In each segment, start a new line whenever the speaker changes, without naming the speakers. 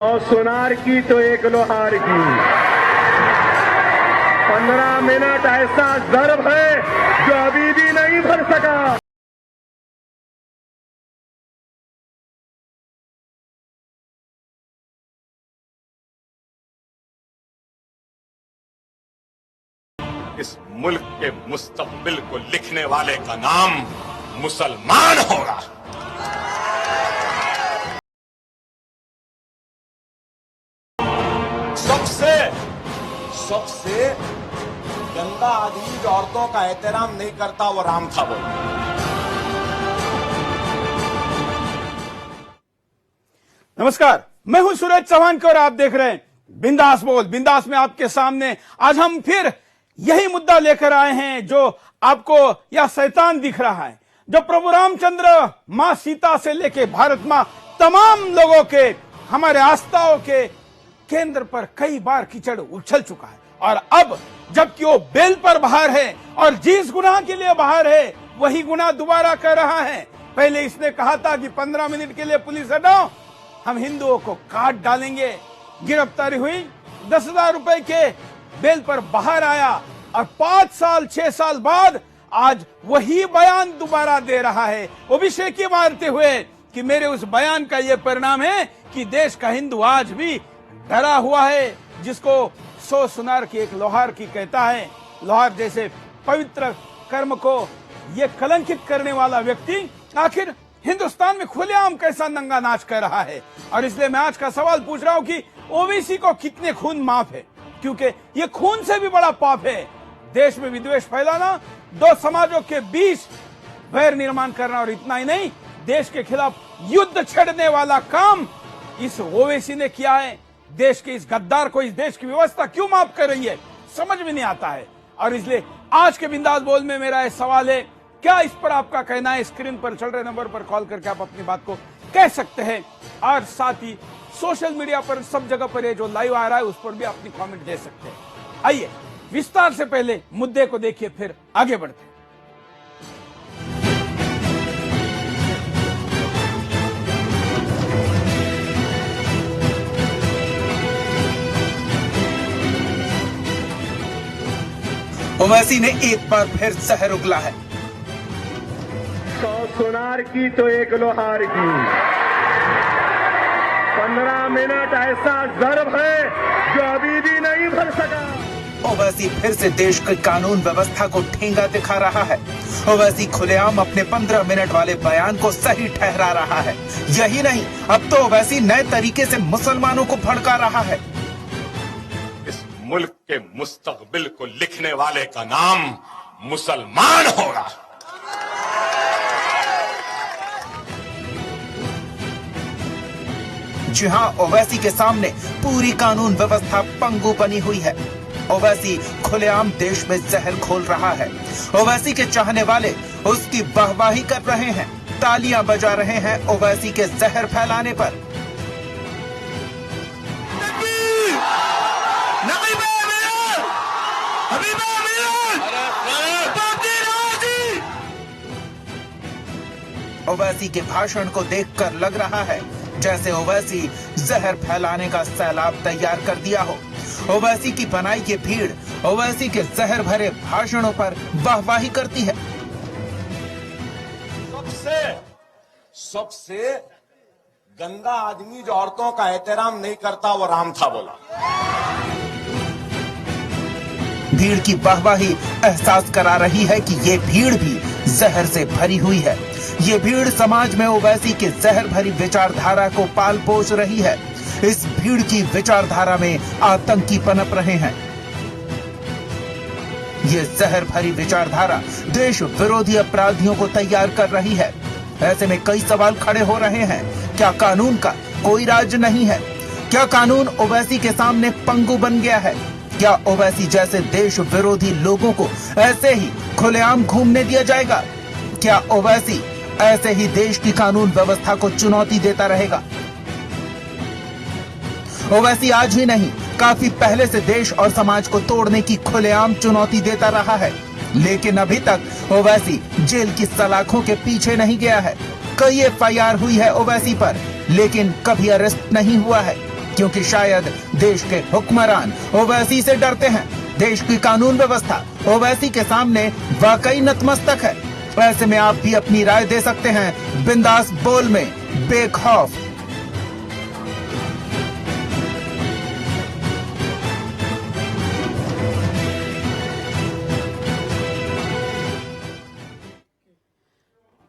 और सोनार की तो एक लोहार की। 15 मिनट ऐसा ज़र्ब है जो अभी भी नहीं भर सका।
इस मुल्क के मुस्तकबिल को लिखने वाले का नाम मुसलमान होगा। सबसे गंदा आदमी जो औरतों का एहतराम नहीं करता वो राम था। वो
नमस्कार, मैं हूं सूरज चौहान और आप देख रहे हैं बिंदास बोल। बिंदास में आपके सामने आज हम फिर यही मुद्दा लेकर आए हैं जो आपको यह शैतान दिख रहा है, जो प्रभु रामचंद्र, मां सीता से लेके भारत मां तमाम लोगों के, हमारे आस्थाओं के केंद्र पर कई बार कीचड़ उछल चुका है। और अब जबकि वो बेल पर बाहर है और जिस गुनाह के लिए बाहर है वही गुनाह दोबारा कर रहा है। पहले इसने कहा था कि 15 मिनट के लिए पुलिस हटाओ, हम हिंदुओं को काट डालेंगे। गिरफ्तारी हुई, 10,000 रुपए के बेल पर बाहर आया और 5 साल 6 साल बाद आज वही बयान दोबारा दे रहा है, वो भी शेखी मारते हुए कि मेरे उस बयान का यह परिणाम है कि देश का हिंदू आज भी डरा हुआ है, जिसको 100 सुनार की एक लोहार की कहता है। लोहार जैसे पवित्र कर्म को ये कलंकित करने वाला व्यक्ति आखिर हिंदुस्तान में खुलेआम कैसा नंगा नाच कर रहा है। और इसलिए मैं आज का सवाल पूछ रहा हूं कि ओबीसी को कितने खून माफ है, क्योंकि ये खून से भी बड़ा पाप है देश में विद्वेष फैलाना, दो समाजों के बीच वैर निर्माण करना, और इतना ही नहीं, देश के खिलाफ युद्ध छेड़ने वाला काम इस ओवैसी ने किया है। देश के इस गद्दार को इस देश की व्यवस्था क्यों माफ कर रही है, समझ में नहीं आता है। और इसलिए आज के बिंदास बोल में मेरा यह सवाल है, क्या इस पर आपका कहना है? स्क्रीन पर चल रहे नंबर पर कॉल करके आप अपनी बात को कह सकते हैं। और साथ ही सोशल मीडिया पर सब जगह पर ये जो लाइव आ रहा है उस पर भी अपनी कमेंट दे सकते हैं। आइए विस्तार से पहले मुद्दे को देखिए, फिर आगे बढ़ते हैं।
ओवैसी ने एक बार फिर जहर उगला है।
100 सोनार की तो एक लोहार की। 15 मिनट ऐसा ज़र्ब है जो अभी भी नहीं भर सका।
ओवैसी फिर से देश की कानून व्यवस्था को ठेंगा दिखा रहा है। ओवैसी खुलेआम अपने 15 मिनट वाले बयान को सही ठहरा रहा है। यही नहीं, अब तो ओवैसी नए तरीके से मुसलमानों को भड़का रहा है।
इस मुल्क के मुस्तकबिल को लिखने वाले का नाम मुसलमान होगा।
जी हां, ओवैसी के सामने पूरी कानून व्यवस्था पंगु बनी हुई है। ओवैसी खुलेआम देश में जहर घोल रहा है। ओवैसी के चाहने वाले उसकी वाहवाही कर रहे हैं, तालियां बजा रहे हैं ओवैसी के जहर फैलाने पर। ओवैसी के भाषण को देखकर लग रहा है जैसे ओवैसी जहर फैलाने का सैलाब तैयार कर दिया हो। ओवैसी की बनाई ये भीड़ ओवैसी के जहर भरे भाषणों पर वाहवाही करती है।
सबसे गंदा आदमी जो औरतों का एहतराम नहीं करता वो राम था। बोला
भीड़ की वाहवाही एहसास करा रही है कि ये भीड़ भी जहर से भरी हुई है। ये भीड़ समाज में ओवैसी के जहर भरी विचारधारा को पाल पोष रही है। इस भीड़ की विचारधारा में आतंकी पनप रहे हैं। ये जहर भरी विचारधारा देश विरोधी अपराधियों को तैयार कर रही है। ऐसे में कई सवाल खड़े हो रहे हैं। क्या कानून का कोई राज नहीं है? क्या कानून ओवैसी के सामने पंगु बन गया है? क्या ओवैसी जैसे देश विरोधी लोगों को ऐसे ही खुलेआम घूमने दिया जाएगा? क्या ओवैसी ऐसे ही देश की कानून व्यवस्था को चुनौती देता रहेगा? ओवैसी आज ही नहीं, काफी पहले से देश और समाज को तोड़ने की खुलेआम चुनौती देता रहा है, लेकिन अभी तक ओवैसी जेल की सलाखों के पीछे नहीं गया है। कई FIR हुई है ओवैसी पर, लेकिन कभी अरेस्ट नहीं हुआ है। क्योंकि शायद देश के हुक्मरान ओवैसी से डरते हैं। देश की कानून व्यवस्था ओवैसी के सामने वाकई नतमस्तक है। ऐसे में आप भी अपनी राय दे सकते हैं बिंदास बोल में बेखौफ।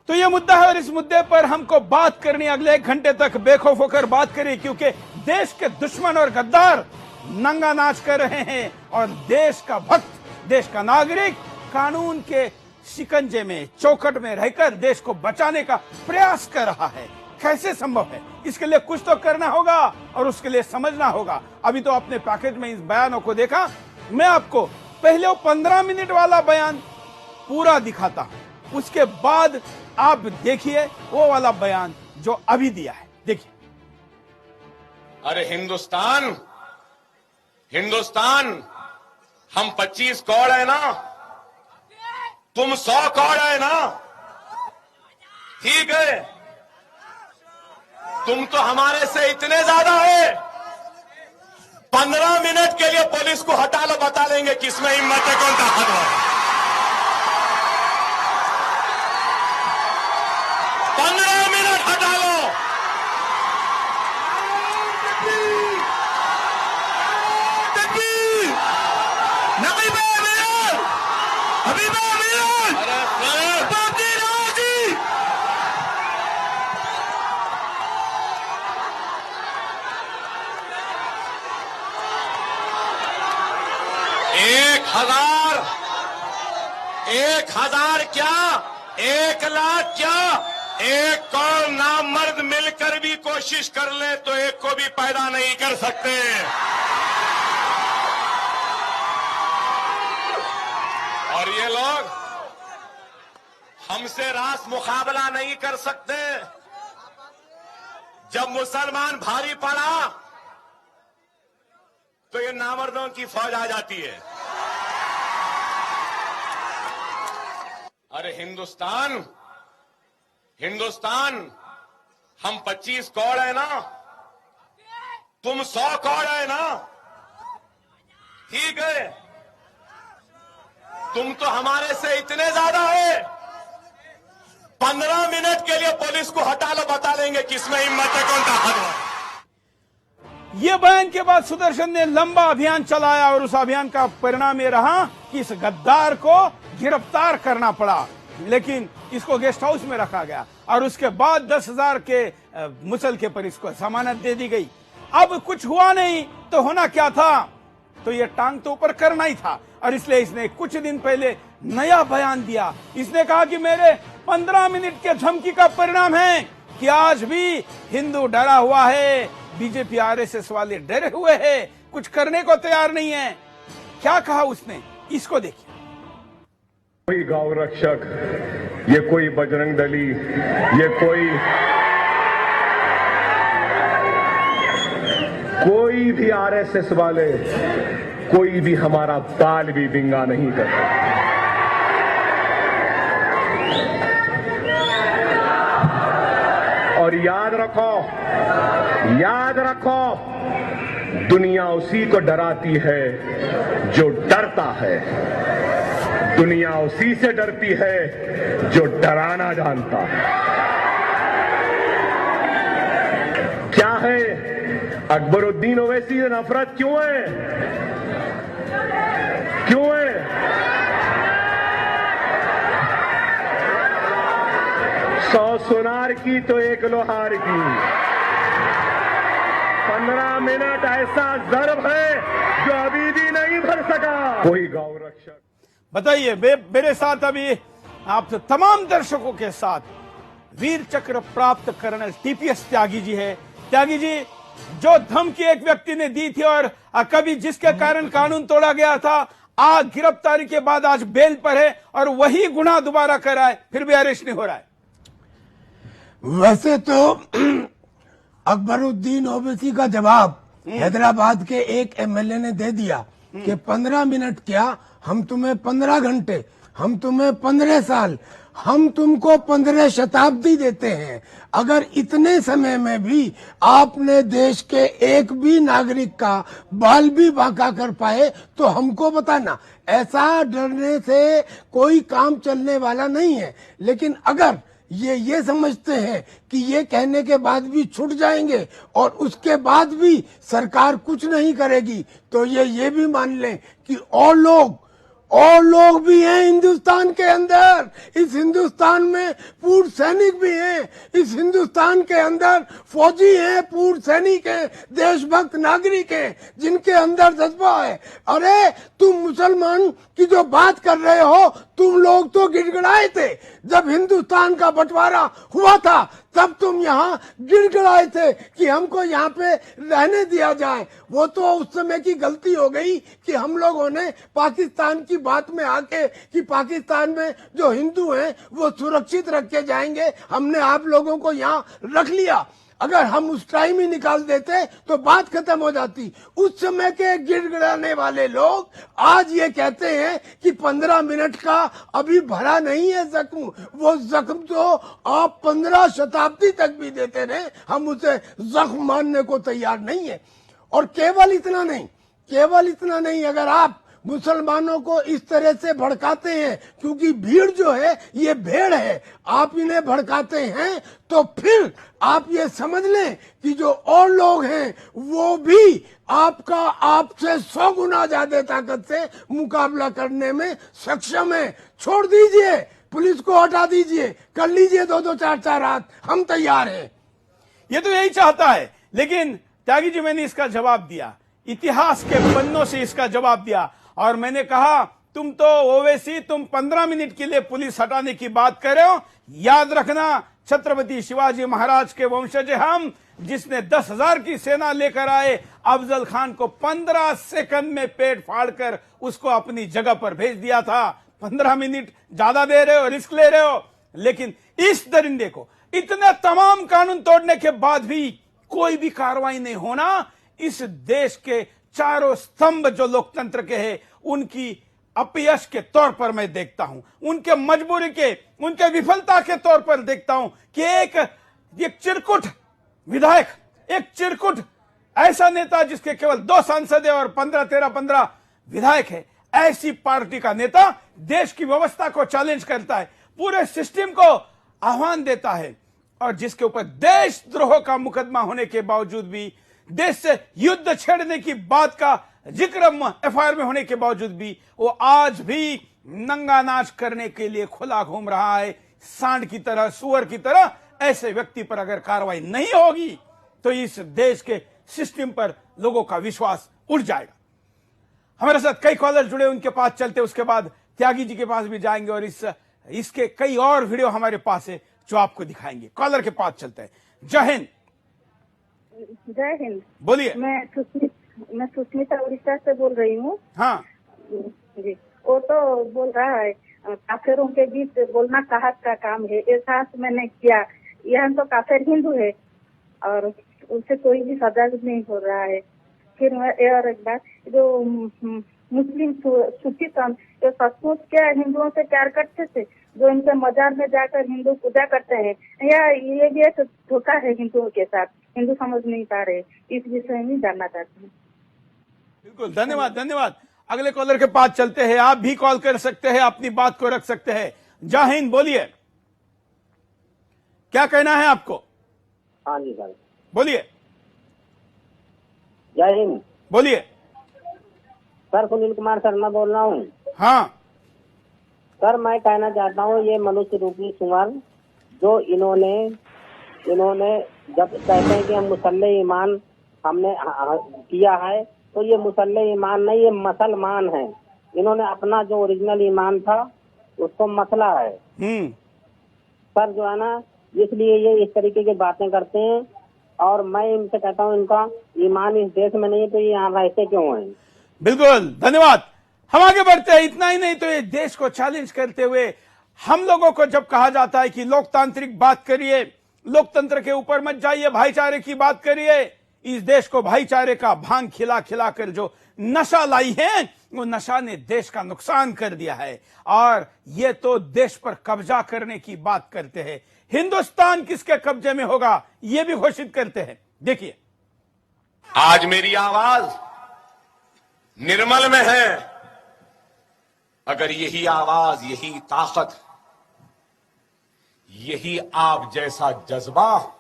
तो ये मुद्दा है और इस मुद्दे पर हमको बात करनी, अगले 1 घंटे तक बेखौफ होकर बात करें, क्योंकि देश के दुश्मन और गद्दार नंगा नाच कर रहे हैं और देश का भक्त, देश का नागरिक कानून के शिकंजे में, चौखट में रहकर देश को बचाने का प्रयास कर रहा है। कैसे संभव है? इसके लिए कुछ तो करना होगा और उसके लिए समझना होगा। अभी तो आपने पैकेज में इस बयानों को देखा, मैं आपको पहले वो 15 मिनट वाला बयान पूरा दिखाता हूं, उसके बाद आप देखिए वो वाला बयान जो अभी दिया है। देखिए।
अरे हिंदुस्तान, हम 25 करोड़ है ना, तुम 100 करोड़ है ना, ठीक है। तुम तो हमारे से इतने ज्यादा है, 15 मिनट के लिए पुलिस को हटा लो, बता देंगे किसमें हिम्मत है, कौन ताकतवर है। 15 मिनट हटा लो। एक हजार क्या, 1 लाख क्या, 1 करोड़ नामर्द मिलकर भी कोशिश कर ले तो एक को भी पैदा नहीं कर सकते। और ये लोग हमसे रास मुकाबला नहीं कर सकते। जब मुसलमान भारी पड़ा तो ये नामर्दों की फौज आ जाती है। अरे हिंदुस्तान, हम 25 करोड़ है ना, तुम 100 करोड़ है ना, ठीक है। तुम तो हमारे से इतने ज्यादा है, 15 मिनट के लिए पुलिस को हटा लो, बता देंगे किसमें हिम्मत है, कौन ताकतवर है।
ये बयान के बाद सुदर्शन ने लंबा अभियान चलाया और उस अभियान का परिणाम ये रहा कि इस गद्दार को गिरफ्तार करना पड़ा, लेकिन इसको गेस्ट हाउस में रखा गया और उसके बाद 10,000 के मुचलके पर इसको जमानत दे दी गई। अब कुछ हुआ नहीं तो होना क्या था? तो ये टांग तो ऊपर करना ही था और इसलिए इसने कुछ दिन पहले नया बयान दिया। इसने कहा कि मेरे 15 मिनट के धमकी का परिणाम है कि आज भी हिंदू डरा हुआ है, बीजेपी आरएसएस वाले डरे हुए हैं, कुछ करने को तैयार नहीं है। क्या कहा उसने, इसको देखिए।
कोई गौ रक्षक, ये कोई बजरंग दली, ये कोई भी आरएसएस वाले, कोई भी हमारा बाल भी विंगा नहीं कर सकता। और याद रखो, दुनिया उसी को डराती है जो डरता है। दुनिया उसी से डरती है जो डराना जानता है। क्या है अकबरुद्दीन ओवैसी से नफरत क्यों है? क्यों है? 100 सुनार की तो 1 लोहार की। 15 मिनट ऐसा ज़र्ब है जो अभी भी नहीं भर सका कोई गौ रक्षक।
बताइए, मेरे साथ अभी आप तमाम दर्शकों के साथ वीर चक्र प्राप्त कर्नल टीपीएस त्यागी जी है। त्यागी जी, जो धमकी एक व्यक्ति ने दी थी और कभी जिसके कारण कानून तोड़ा गया था, आज गिरफ्तारी के बाद आज बेल पर है और वही गुनाह दोबारा कर रहा है, फिर भी अरेस्ट नहीं हो रहा है।
वैसे तो अकबरुद्दीन ओवैसी का जवाब हैदराबाद के एक एमएलए ने दे दिया कि 15 मिनट क्या, हम तुम्हें 15 घंटे, हम तुम्हें 15 साल हम तुमको 15 शताब्दी देते हैं। अगर इतने समय में भी आपने देश के एक भी नागरिक का बाल भी बांका कर पाए तो हमको बताना। ऐसा डरने से कोई काम चलने वाला नहीं है। लेकिन अगर ये समझते हैं कि ये कहने के बाद भी छूट जाएंगे और उसके बाद भी सरकार कुछ नहीं करेगी, तो ये भी मान लें कि और लोग भी हैं हिंदुस्तान के अंदर। इस हिंदुस्तान में पूर्व सैनिक भी हैं, इस हिंदुस्तान के अंदर फौजी हैं, पूर्व सैनिक हैं, देशभक्त नागरिक हैं, जिनके अंदर जज्बा है। अरे तुम मुसलमान की जो बात कर रहे हो, तुम लोग तो गिड़गिड़ाए थे जब हिंदुस्तान का बंटवारा हुआ था, तब तुम यहाँ गिड़गिड़ाए थे कि हमको यहाँ पे रहने दिया जाए। वो तो उस समय की गलती हो गई कि हम लोगों ने पाकिस्तान की बात में आके कि पाकिस्तान में जो हिंदू हैं वो सुरक्षित रखे जाएंगे, हमने आप लोगों को यहाँ रख लिया। अगर हम उस टाइम ही निकाल देते तो बात खत्म हो जाती। उस समय के गिड़गिड़ाने वाले लोग आज ये कहते हैं कि 15 मिनट का अभी भरा नहीं है जख्म। वो जख्म तो आप 15 शताब्दी तक भी देते रहे, हम उसे जख्म मानने को तैयार नहीं है। और केवल इतना नहीं, अगर आप मुसलमानों को इस तरह से भड़काते हैं, क्योंकि भीड़ जो है ये भेड़ है, आप इन्हें भड़काते हैं, तो फिर आप ये समझ लें कि जो और लोग हैं वो भी आपसे 100 गुना ज्यादा ताकत से मुकाबला करने में सक्षम है। छोड़ दीजिए, पुलिस को हटा दीजिए, कर लीजिए 2-2, 4-4 हाथ, हम तैयार हैं।
ये तो यही चाहता है। लेकिन त्यागी जी, मैंने इसका जवाब दिया, इतिहास के पन्नों से इसका जवाब दिया, और मैंने कहा तुम तो ओवैसी, तुम 15 मिनट के लिए पुलिस हटाने की बात कर रहे हो। याद रखना, छत्रपति शिवाजी महाराज के वंशज हम, जिसने 10,000 की सेना लेकर आए, अफजल खान को 15 सेकंड में पेट फाड़कर उसको अपनी जगह पर भेज दिया था। 15 मिनट ज्यादा दे रहे हो, रिस्क ले रहे हो। लेकिन इस दरिंदे को इतने तमाम कानून तोड़ने के बाद भी कोई भी कार्रवाई नहीं होना, इस देश के चारों स्तंभ जो लोकतंत्र के हैं उनकी अपयश के तौर पर मैं देखता हूं, उनके मजबूरी के, उनके विफलता के तौर पर देखता हूं कि एक चिरकुट विधायक, एक चिरकुट ऐसा नेता जिसके केवल 2 सांसद है और 15 विधायक है, ऐसी पार्टी का नेता देश की व्यवस्था को चैलेंज करता है, पूरे सिस्टम को आह्वान देता है, और जिसके ऊपर देशद्रोह का मुकदमा होने के बावजूद भी, देश से युद्ध छेड़ने की बात का जिक्र एफआईआर में होने के बावजूद भी, वो आज भी नंगा नाच करने के लिए खुला घूम रहा है, सांड की तरह, सुअर की तरह। ऐसे व्यक्ति पर अगर कार्रवाई नहीं होगी तो इस देश के सिस्टम पर लोगों का विश्वास उठ जाएगा। हमारे साथ कई कॉलर जुड़े, उनके पास चलते, उसके बाद त्यागी जी के पास भी जाएंगे, और इसके कई और वीडियो हमारे पास है जो आपको दिखाएंगे। कॉलर के पास चलते हैं। जय हिंद।
जय हिंद।
बोलिए।
मैं सुष्मिता उड़ीसा से बोल रही हूँ।
हाँ
जी, वो तो बोल रहा है काफिरों के बीच बोलना काहत का काम है, एहसास मैंने किया। यह तो काफिर हिंदू है और उसे कोई भी सजा नहीं हो रहा है। फिर और एक बात, जो मुस्लिम सूफी संत जो सचमुच क्या हिंदुओं से प्यार करते थे, जो इनके मजार में जाकर हिंदू पूजा करते हैं, या ये भी एक धोखा है हिंदुओं के साथ, हिंदू समझ नहीं पा रहे, इस विषय में जानना चाहती हूँ।
बिल्कुल, धन्यवाद। अगले कॉलर के पास चलते हैं। आप भी कॉल कर सकते हैं, अपनी बात को रख सकते हैं। जय हिंद, बोलिए, क्या कहना है आपको?
हाँ जी सर,
बोलिए।
जय हिंद।
बोलिए
सर, सुनील कुमार शर्मा बोल रहा हूँ।
हाँ
सर, मैं कहना चाहता हूँ, ये मनुष्य रूपी सुअर जो इन्होंने जब कहते हैं कि हम मुसल्ले ईमान हमने किया है, तो ये मुसल्ले ईमान नहीं, ये मुसलमान है। इन्होंने अपना जो ओरिजिनल ईमान था उसको मसला है सर, जो है ना, इसलिए ये इस तरीके की बातें करते हैं। और मैं इनसे कहता हूँ, इनका ईमान इस देश में नहीं है तो ये यहाँ रहते क्यों हैं?
बिल्कुल, धन्यवाद। हम आगे बढ़ते हैं। इतना ही नहीं तो ये देश को चैलेंज करते हुए हम लोगों को जब कहा जाता है कि लोकतांत्रिक बात करिए, लोकतंत्र के ऊपर मत जाइए, भाईचारे की बात करिए, इस देश को भाईचारे का भांग खिला खिला कर जो नशा लाई है, वो नशा ने देश का नुकसान कर दिया है। और ये तो देश पर कब्जा करने की बात करते हैं। हिंदुस्तान किसके कब्जे में होगा ये भी घोषित करते हैं। देखिए,
आज मेरी आवाज निर्मल में है। अगर यही आवाज, यही ताकत, यही आप जैसा जज्बा,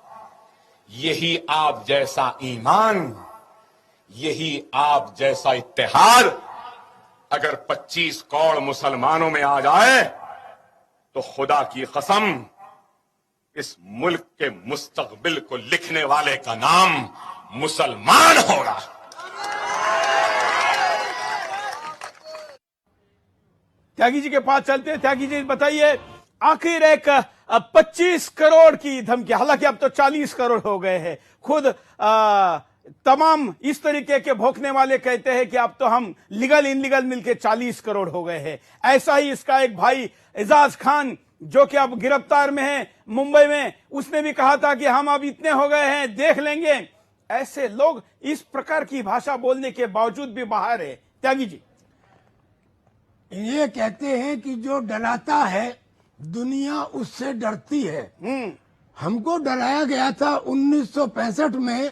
यही आप जैसा ईमान, यही आप जैसा इत्तेहाद अगर 25 करोड़ मुसलमानों में आ जाए तो खुदा की कसम इस मुल्क के मुस्तकबिल को लिखने वाले का नाम मुसलमान होगा।
त्यागी जी के पास चलते हैं। त्यागी जी बताइए, आखिर एक 25 करोड़ की धमकी, हालांकि अब तो 40 करोड़ हो गए हैं। खुद तमाम इस तरीके के भोंकने वाले कहते हैं कि अब तो हम लीगल इनलीगल मिलके 40 करोड़ हो गए हैं। ऐसा ही इसका एक भाई एजाज खान जो कि अब गिरफ्तार में है मुंबई में, उसने भी कहा था कि हम अब इतने हो गए हैं, देख लेंगे। ऐसे लोग इस प्रकार की भाषा बोलने के बावजूद भी बाहर है। त्यागी जी,
ये कहते हैं कि जो डराता है दुनिया उससे डरती है। हमको डराया गया था 1965 में,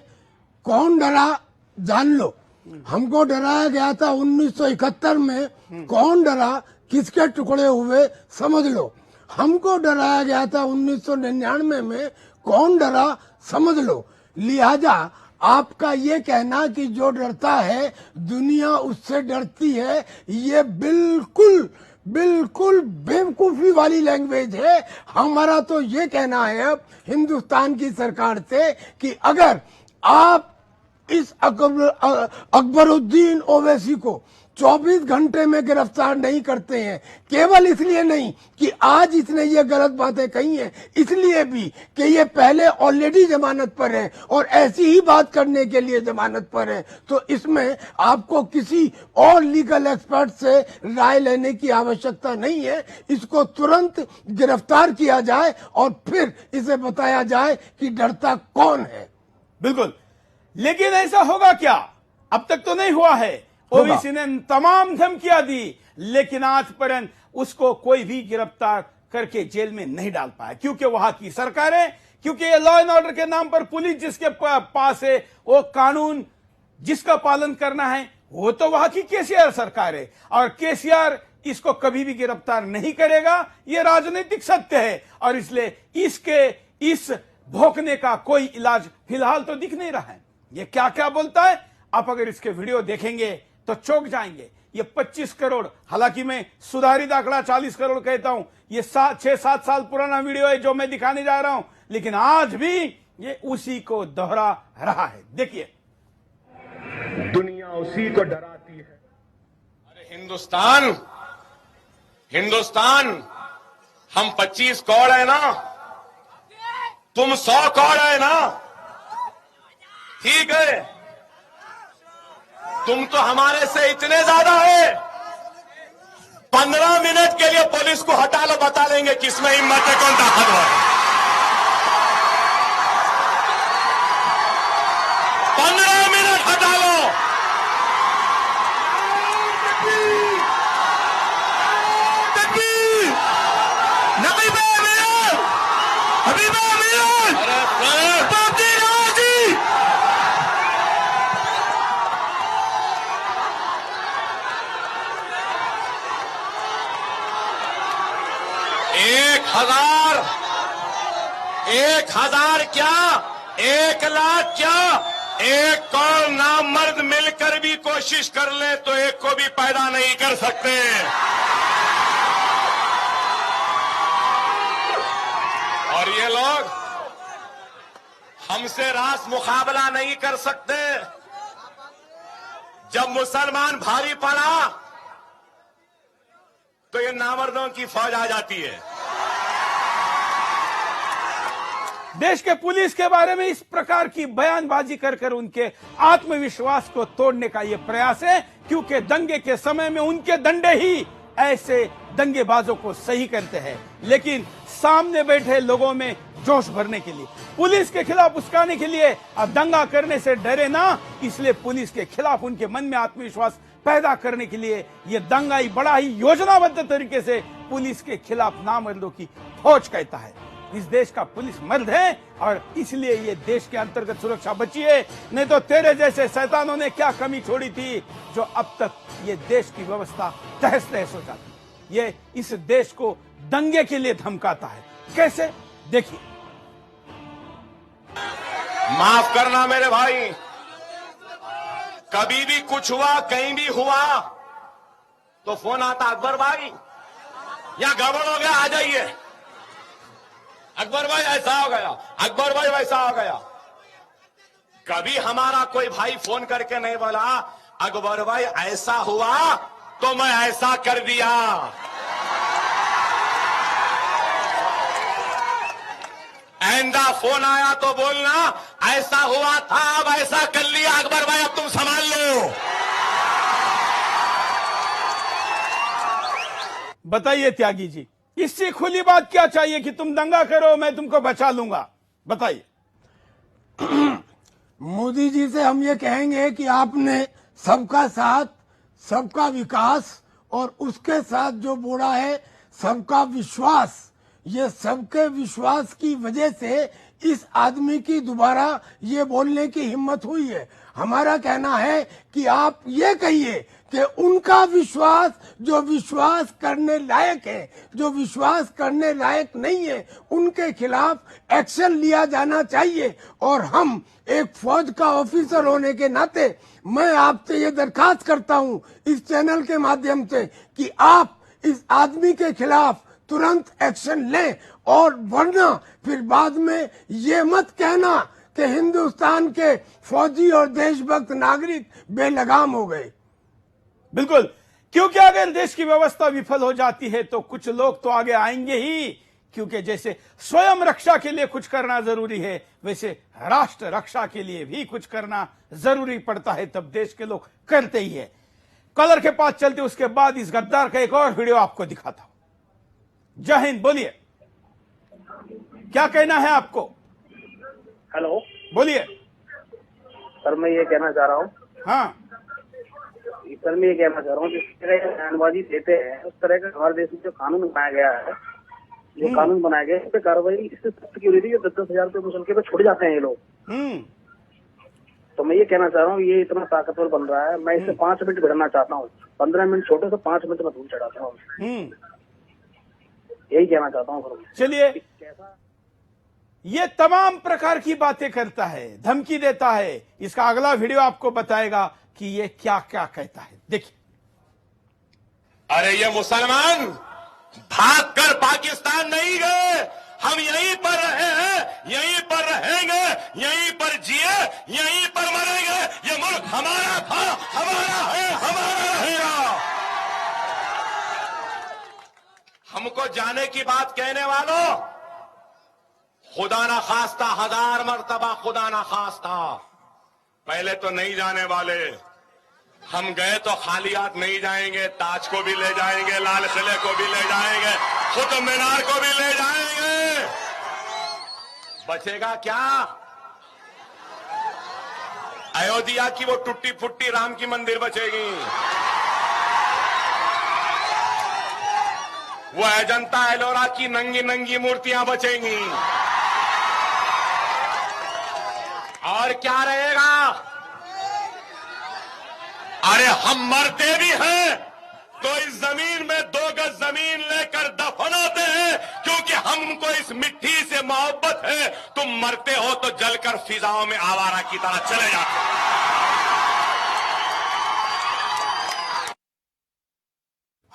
कौन डरा जान लो। हमको डराया गया था 1971 में, कौन डरा, किसके टुकड़े हुए समझ लो। हमको डराया गया था 1999 में, कौन डरा समझ लो। लिहाजा आपका ये कहना कि जो डरता है दुनिया उससे डरती है, ये बिल्कुल बिल्कुल बेवकूफी वाली लैंग्वेज है। हमारा तो ये कहना है अब हिंदुस्तान की सरकार से कि अगर आप इस अकबरुद्दीन ओवैसी को 24 घंटे में गिरफ्तार नहीं करते हैं, केवल इसलिए नहीं कि आज इसने ये गलत बातें कही हैं, इसलिए भी कि ये पहले ऑलरेडी जमानत पर है और ऐसी ही बात करने के लिए जमानत पर है, तो इसमें आपको किसी और लीगल एक्सपर्ट से राय लेने की आवश्यकता नहीं है। इसको तुरंत गिरफ्तार किया जाए और फिर इसे बताया जाए कि डरता कौन है।
बिल्कुल, लेकिन ऐसा होगा क्या? अब तक तो नहीं हुआ है। ओवैसी ने तमाम धमकियां दी, लेकिन आज पर्यंत उसको कोई भी गिरफ्तार करके जेल में नहीं डाल पाया, क्योंकि वहां की सरकार है, क्योंकि ये लॉ एंड ऑर्डर के नाम पर पुलिस जिसके पास है, वो कानून जिसका पालन करना है, वो तो वहां की केसीआर सरकार है। और केसीआर इसको कभी भी गिरफ्तार नहीं करेगा, ये राजनीतिक सत्य है। और इसलिए इसके इस भोंकने का कोई इलाज फिलहाल तो दिख नहीं रहा है। ये क्या क्या बोलता है, आप अगर इसके वीडियो देखेंगे तो चौंक जाएंगे। ये 25 करोड़, हालांकि मैं सुधारित आंकड़ा 40 करोड़ कहता हूं, ये 6-7 साल पुराना वीडियो है जो मैं दिखाने जा रहा हूं, लेकिन आज भी ये उसी को दोहरा रहा है। देखिए,
दुनिया उसी को डराती है।
अरे हिंदुस्तान हम 25 करोड़ है ना, तुम 100 करोड़ है ना, ठीक है। तुम तो हमारे से इतने ज्यादा है, 15 मिनट के लिए पुलिस को हटा लो, बता देंगे किसमें हिम्मत है, कौन ताकतवर है। 15 मिनट हटा लो। एक हजार क्या, 1 लाख क्या, 1 करोड़ नामर्द मिलकर भी कोशिश कर ले तो एक को भी पैदा नहीं कर सकते। और ये लोग हमसे रास मुकाबला नहीं कर सकते। जब मुसलमान भारी पड़ा तो ये नामर्दों की फौज आ जाती है।
देश के पुलिस के बारे में इस प्रकार की बयानबाजी कर कर उनके आत्मविश्वास को तोड़ने का यह प्रयास है, क्योंकि दंगे के समय में उनके डंडे ही ऐसे दंगेबाजों को सही करते हैं। लेकिन सामने बैठे लोगों में जोश भरने के लिए, पुलिस के खिलाफ उस्काने के लिए। अब दंगा करने से डरे ना, इसलिए पुलिस के खिलाफ उनके मन में आत्मविश्वास पैदा करने के लिए ये दंगाई बड़ा ही योजनाबद्ध तरीके से पुलिस के खिलाफ नामर्दों की फौज कहता है। इस देश का पुलिस मर्द है और इसलिए ये देश के अंतर्गत सुरक्षा बची है, नहीं तो तेरे जैसे शैतानों ने क्या कमी छोड़ी थी जो अब तक ये देश की व्यवस्था तहस नहस हो जाती। ये इस देश को दंगे के लिए धमकाता है। कैसे? देखिए।
माफ करना मेरे भाई, कभी भी कुछ हुआ, कहीं भी हुआ तो फोन आता, अकबर भाई यहां गड़बड़ हो गया, आ जाइए। अकबर भाई ऐसा हो गया, अकबर भाई वैसा हो गया। कभी हमारा कोई भाई फोन करके नहीं बोला अकबर भाई ऐसा हुआ तो मैं ऐसा कर दिया। आइंदा फोन आया तो बोलना ऐसा हुआ था, अब ऐसा कर लिया अकबर भाई, अब तुम संभाल लो।
बताइए त्यागी जी, इससे खुली बात क्या चाहिए कि तुम दंगा करो, मैं तुमको बचा लूंगा? बताइए।
मोदी जी से हम ये कहेंगे कि आपने सबका साथ, सबका विकास और उसके साथ जो बोला है सबका विश्वास, ये सबके विश्वास की वजह से इस आदमी की दोबारा ये बोलने की हिम्मत हुई है। हमारा कहना है कि आप ये कहिए कि उनका विश्वास जो विश्वास करने लायक है, जो विश्वास करने लायक नहीं है, उनके खिलाफ एक्शन लिया जाना चाहिए। और हम एक फौज का ऑफिसर होने के नाते मैं आपसे ये दरखास्त करता हूं इस चैनल के माध्यम से कि आप इस आदमी के खिलाफ तुरंत एक्शन लें, और वरना फिर बाद में ये मत कहना कि हिंदुस्तान के फौजी और देशभक्त नागरिक बेलगाम हो गए।
बिल्कुल, क्योंकि अगर देश की व्यवस्था विफल हो जाती है तो कुछ लोग तो आगे आएंगे ही, क्योंकि जैसे स्वयं रक्षा के लिए कुछ करना जरूरी है वैसे राष्ट्र रक्षा के लिए भी कुछ करना जरूरी पड़ता है, तब देश के लोग करते ही है। कलर के पास चलते उसके बाद इस गद्दार का एक और वीडियो आपको दिखाता हूं। जय हिंद, बोलिए, क्या कहना है आपको?
हेलो,
बोलिए।
सर मैं ये कहना चाह रहा हूँ,
हाँ
सर मैं ये कहना चाह रहा हूँ, जिस तरह का बयानबाजी देते हैं उस तरह का हमारे देश में जो कानून बनाया गया है, जो कानून बनाया गया है इस पे कार्रवाई इससे सख्त की हो रही थी। 10,000 रुपये मुसलके पे छुट जाते हैं ये लोग। तो मैं ये कहना चाह रहा हूँ ये इतना ताकतवर बन रहा है, मैं इससे 5 मिनट भिड़ना चाहता हूँ। 15 मिनट छोटे से 5 मिनट में धूल चढ़ाता हूँ, यही कहना चाहता हूँ।
चलिए, ये तमाम प्रकार की बातें करता है, धमकी देता है। इसका अगला वीडियो आपको बताएगा कि ये क्या क्या कहता है, देखिए।
अरे ये मुसलमान भागकर पाकिस्तान नहीं गए, हम यहीं पर रहे हैं, यहीं पर रहेंगे, यहीं पर जिए, यहीं पर मरेंगे। ये मुल्क हमारा था, हमारा है, हमारा रहेगा। हमको जाने की बात कहने वालों, खुदा ना खास्ता, 1000 मर्तबा खुदा ना खास्ता, पहले तो नहीं जाने वाले। हम गए तो खाली हाथ नहीं जाएंगे, ताज को भी ले जाएंगे, लाल किले को भी ले जाएंगे, कुतुब मीनार को भी ले जाएंगे। बचेगा क्या? अयोध्या की वो टूटी फुट्टी राम की मंदिर बचेगी, वो अजंता एलोरा की नंगी नंगी मूर्तियां बचेंगी, और क्या रहेगा? अरे हम मरते भी हैं तो इस जमीन में 2 गज जमीन लेकर दफनाते हैं, क्योंकि हमको इस मिट्टी से मोहब्बत है। तुम मरते हो तो जलकर फिजाओं में आवारा की तरह चले जाते हो।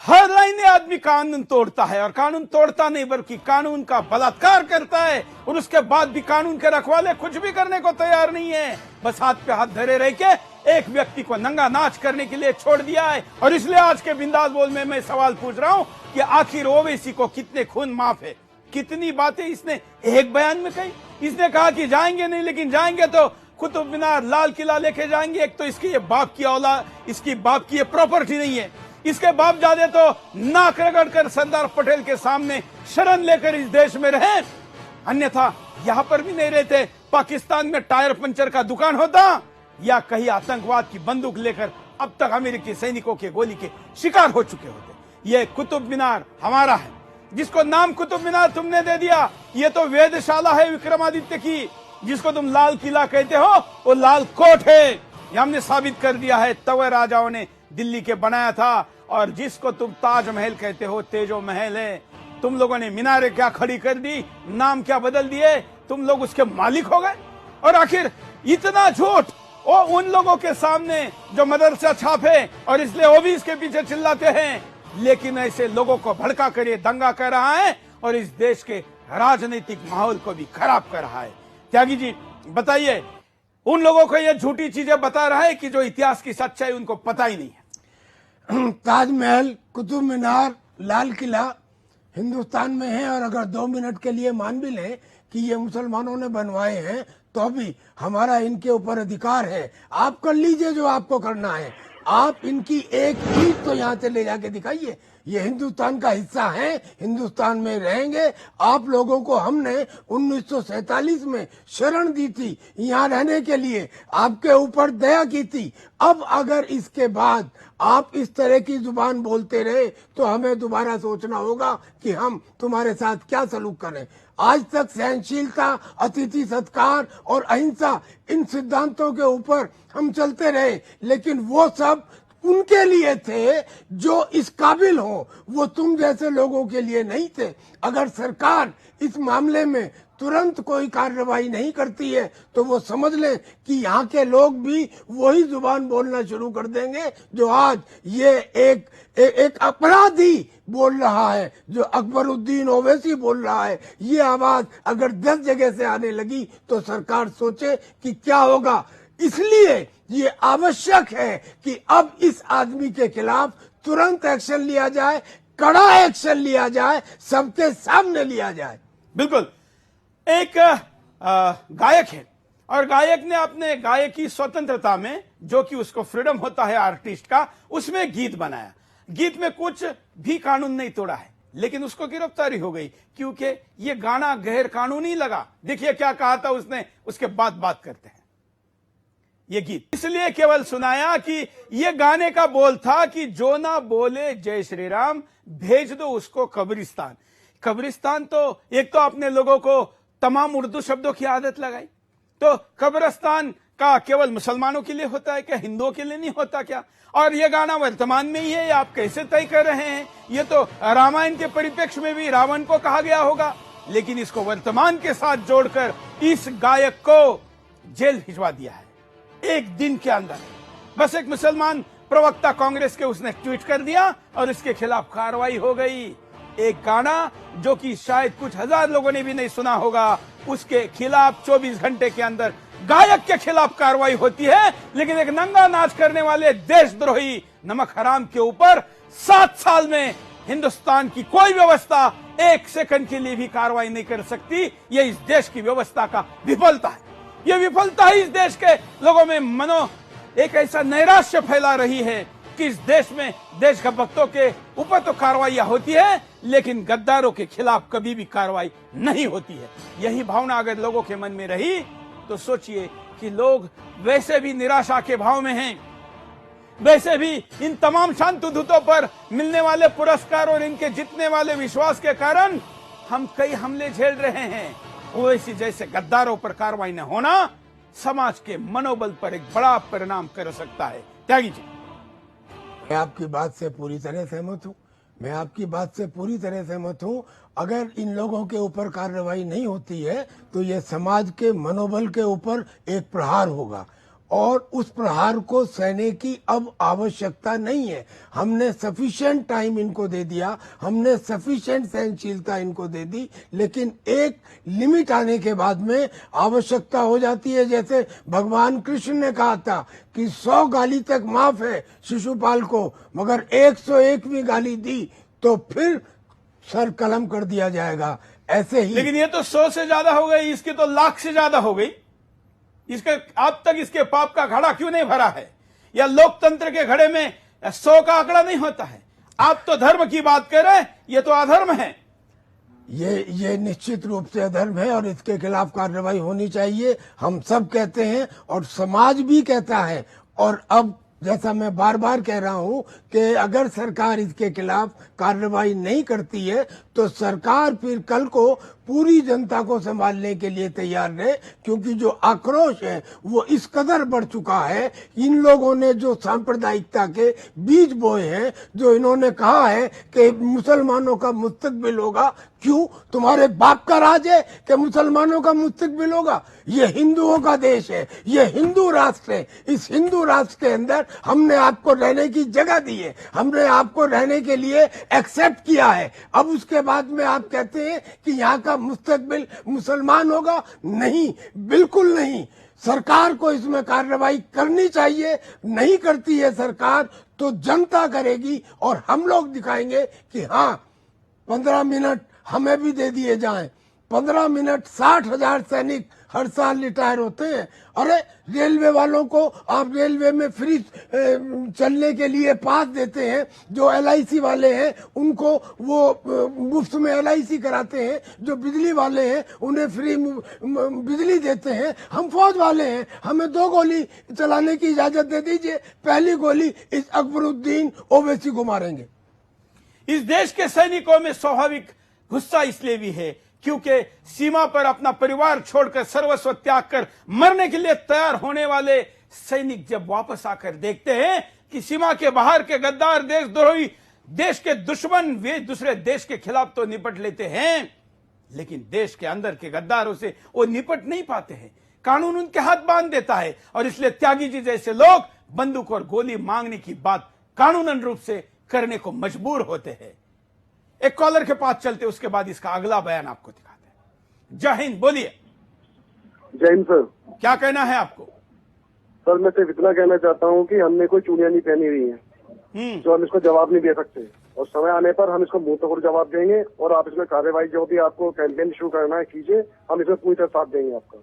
हर लाइन में आदमी कानून तोड़ता है, और कानून तोड़ता नहीं बल्कि कानून का बलात्कार करता है, और उसके बाद भी कानून के रखवाले कुछ भी करने को तैयार नहीं है। बस हाथ पे हाथ धरे रह के एक व्यक्ति को नंगा नाच करने के लिए छोड़ दिया है। और इसलिए आज के बिंदास बोल में मैं सवाल पूछ रहा हूं कि आखिर ओवैसी को कितने खून माफ है? कितनी बातें इसने एक बयान में कही। इसने कहा कि जाएंगे नहीं, लेकिन जाएंगे तो कुतुब मीनार, लाल किला लेके जाएंगे। एक तो इसकी ये बाप की औलाद, इसकी बाप की ये प्रॉपर्टी नहीं है। इसके बाप जादे तो नाक रगड़ कर सरदार पटेल के सामने शरण लेकर इस देश में रहे, अन्यथा यहां पर भी नहीं रहते। पाकिस्तान में टायर पंचर का दुकान होता या कहीं आतंकवाद की बंदूक लेकर अब तक अमेरिकी सैनिकों के गोली के शिकार हो चुके होते। ये कुतुब मीनार हमारा है, जिसको नाम कुतुब मीनार तुमने दे दिया। ये तो वेधशाला है विक्रमादित्य की। जिसको तुम लाल किला कहते हो वो लाल कोट है। ये हमने साबित कर दिया है, तवे राजाओं ने दिल्ली के बनाया था। और जिसको तुम ताजमहल कहते हो तेजो महल है। तुम लोगों ने मीनारें क्या खड़ी कर दी, नाम क्या बदल दिए, तुम लोग उसके मालिक हो गए। और आखिर इतना झूठ वो उन लोगों के सामने जो मदरसा छापे और इसलिए वो भी इसके पीछे चिल्लाते हैं, लेकिन ऐसे लोगों को भड़का कर ये दंगा कर रहा है और इस देश के राजनीतिक माहौल को भी खराब कर रहा है। त्यागी जी बताइए, उन लोगों को ये झूठी चीजें बता रहा है कि जो इतिहास की सच्चाई उनको पता ही नहीं है।
ताजमहल, कुतुब मीनार, लाल किला हिंदुस्तान में है, और अगर 2 मिनट के लिए मान भी लें कि ये मुसलमानों ने बनवाए हैं तो भी हमारा इनके ऊपर अधिकार है। आप कर लीजिए जो आपको करना है। आप इनकी एक ईंट तो यहाँ से ले जाके दिखाइए। ये हिंदुस्तान का हिस्सा है, हिंदुस्तान में रहेंगे। आप लोगों को हमने 1947 में शरण दी थी यहाँ रहने के लिए, आपके ऊपर दया की थी। अब अगर इसके बाद आप इस तरह की जुबान बोलते रहे तो हमें दोबारा सोचना होगा कि हम तुम्हारे साथ क्या सलूक करें। आज तक सहनशीलता, अतिथि सत्कार और अहिंसा, इन सिद्धांतों के ऊपर हम चलते रहे, लेकिन वो सब उनके लिए थे जो इस काबिल हो, वो तुम जैसे लोगों के लिए नहीं थे। अगर सरकार इस मामले में तुरंत कोई कार्रवाई नहीं करती है तो वो समझ लें कि यहाँ के लोग भी वही जुबान बोलना शुरू कर देंगे जो आज ये एक अपराधी बोल रहा है, जो अकबरुद्दीन ओवैसी बोल रहा है। ये आवाज अगर 10 जगह से आने लगी तो सरकार सोचे कि क्या होगा। इसलिए ये आवश्यक है कि अब इस आदमी के खिलाफ तुरंत एक्शन लिया जाए, कड़ा एक्शन लिया जाए, सबके सामने लिया जाए।
बिल्कुल। एक गायक है और गायक ने अपने गायकी स्वतंत्रता में, जो कि उसको फ्रीडम होता है आर्टिस्ट का, उसमें गीत बनाया। गीत में कुछ भी कानून नहीं तोड़ा है, लेकिन उसको गिरफ्तारी हो गई क्योंकि ये गाना गैर कानूनी लगा। देखिए क्या कहा था उसने, उसके बाद बात करते हैं। ये गीत इसलिए केवल सुनाया कि ये गाने का बोल था कि जो ना बोले जय श्री राम भेज दो उसको कब्रिस्तान। कब्रिस्तान तो एक तो अपने लोगों को तमाम उर्दू शब्दों की आदत लगाई, तो कब्रिस्तान का केवल मुसलमानों के लिए होता है क्या, हिंदुओं के लिए नहीं होता क्या? और ये गाना वर्तमान में ही है, आप कैसे तय कर रहे हैं? ये तो रामायण के परिप्रेक्ष्य में भी रावण को कहा गया होगा, लेकिन इसको वर्तमान के साथ जोड़कर इस गायक को जेल भिजवा दिया है 1 दिन के अंदर। बस एक मुसलमान प्रवक्ता कांग्रेस के उसने ट्वीट कर दिया और इसके खिलाफ कार्रवाई हो गई। एक गाना जो कि शायद कुछ हजार लोगों ने भी नहीं सुना होगा, उसके खिलाफ 24 घंटे के अंदर गायक के खिलाफ कार्रवाई होती है। लेकिन एक नंगा नाच करने वाले देशद्रोही नमक हराम के ऊपर 7 साल में हिंदुस्तान की कोई व्यवस्था 1 सेकंड के लिए भी कार्रवाई नहीं कर सकती। ये इस देश की व्यवस्था का विफलता है। ये विफलता ही इस देश के लोगों में एक ऐसा नैराश्य फैला रही है कि इस देश में देश के भक्तों के ऊपर तो कार्रवाइयां होती है, लेकिन गद्दारों के खिलाफ कभी भी कार्रवाई नहीं होती है। यही भावना अगर लोगों के मन में रही तो सोचिए कि लोग वैसे भी निराशा के भाव में हैं, वैसे भी इन तमाम शांत दूतों पर मिलने वाले पुरस्कार और इनके जीतने वाले विश्वास के कारण हम कई हमले झेल रहे हैं। ओवैसी जैसे गद्दारों पर कार्रवाई न होना समाज के मनोबल पर एक बड़ा परिणाम कर सकता है। त्यागी जी,
मैं आपकी बात से पूरी तरह सहमत हूं। अगर इन लोगों के ऊपर कार्रवाई नहीं होती है तो ये समाज के मनोबल के ऊपर एक प्रहार होगा और उस प्रहार को सहने की अब आवश्यकता नहीं है। हमने सफिशिएंट टाइम इनको दे दिया, हमने सफिशिएंट सहनशीलता इनको दे दी, लेकिन एक लिमिट आने के बाद में आवश्यकता हो जाती है। जैसे भगवान कृष्ण ने कहा था कि 100 गाली तक माफ है शिशुपाल को, मगर 101वीं गाली दी तो फिर सर कलम कर दिया जाएगा। ऐसे ही, लेकिन
ये तो 100 से ज्यादा हो गई, इसकी तो लाख से ज्यादा हो गई। इसके अब तक इसके पाप का घड़ा क्यों नहीं भरा है? या लोकतंत्र के घड़े में 100 का आंकड़ा नहीं होता है? आप तो धर्म की बात कर रहे हैं, ये तो अधर्म है।
ये निश्चित रूप से अधर्म है और इसके खिलाफ कार्रवाई होनी चाहिए। हम सब कहते हैं और समाज भी कहता है। और अब जैसा मैं बार बार कह रहा हूं कि अगर सरकार इसके खिलाफ कार्रवाई नहीं करती है तो सरकार फिर कल को पूरी जनता को संभालने के लिए तैयार रहे, क्योंकि जो आक्रोश है वो इस कदर बढ़ चुका है। इन लोगों ने जो सांप्रदायिकता के बीज बोए हैं, जो इन्होंने कहा है कि मुसलमानों का मुस्तकबिल होगा, क्यों? तुम्हारे बाप का राज है कि मुसलमानों का मुस्तकबिल होगा? ये हिंदुओं का देश है, ये हिंदू राष्ट्र है। इस हिंदू राष्ट्र के अंदर हमने आपको रहने की जगह दी है, हमने आपको रहने के लिए एक्सेप्ट किया है। अब उसके बाद में आप कहते हैं कि यहाँ का मुस्तकबिल मुसलमान होगा? नहीं, बिल्कुल नहीं। सरकार को इसमें कार्रवाई करनी चाहिए। नहीं करती है सरकार तो जनता करेगी और हम लोग दिखाएंगे कि हाँ 15 मिनट हमें भी दे दिए जाएं। 15 मिनट 60,000 सैनिक हर साल रिटायर होते हैं। अरे रेलवे वालों को आप रेलवे में फ्री चलने के लिए पास देते हैं, जो LIC वाले हैं उनको वो मुफ्त में LIC कराते हैं, जो बिजली वाले हैं उन्हें फ्री बिजली देते हैं। हम फौज वाले हैं, हमें 2 गोली चलाने की इजाजत दे दीजिए, पहली गोली इस अकबरुद्दीन ओवैसी को मारेंगे।
इस देश के सैनिकों में स्वाभाविक गुस्सा इसलिए भी है क्योंकि सीमा पर अपना परिवार छोड़कर सर्वस्व त्याग कर मरने के लिए तैयार होने वाले सैनिक जब वापस आकर देखते हैं कि सीमा के बाहर के गद्दार देशद्रोही देश के दुश्मन वे दूसरे देश के खिलाफ तो निपट लेते हैं, लेकिन देश के अंदर के गद्दारों से वो निपट नहीं पाते हैं। कानून उनके हाथ बांध देता है और इसलिए त्यागी जी जैसे लोग बंदूक और गोली मांगने की बात कानूनन रूप से करने को मजबूर होते हैं। एक कॉलर के पास चलते, उसके बाद इसका अगला बयान आपको दिखाते हैं। जय हिंद, बोलिए।
जय हिंद सर।
क्या कहना है आपको?
सर मैं सिर्फ इतना कहना चाहता हूँ कि हमने कोई चूड़ियां नहीं पहनी हुई है जो हम इसको जवाब नहीं दे सकते, और समय आने पर हम इसको मुंह तोड़ जवाब देंगे और आप इसमें कार्रवाई जो भी आपको कैंपेन शुरू करना है कीजिए, हम इसमें पूरी तरह साथ देंगे आपका।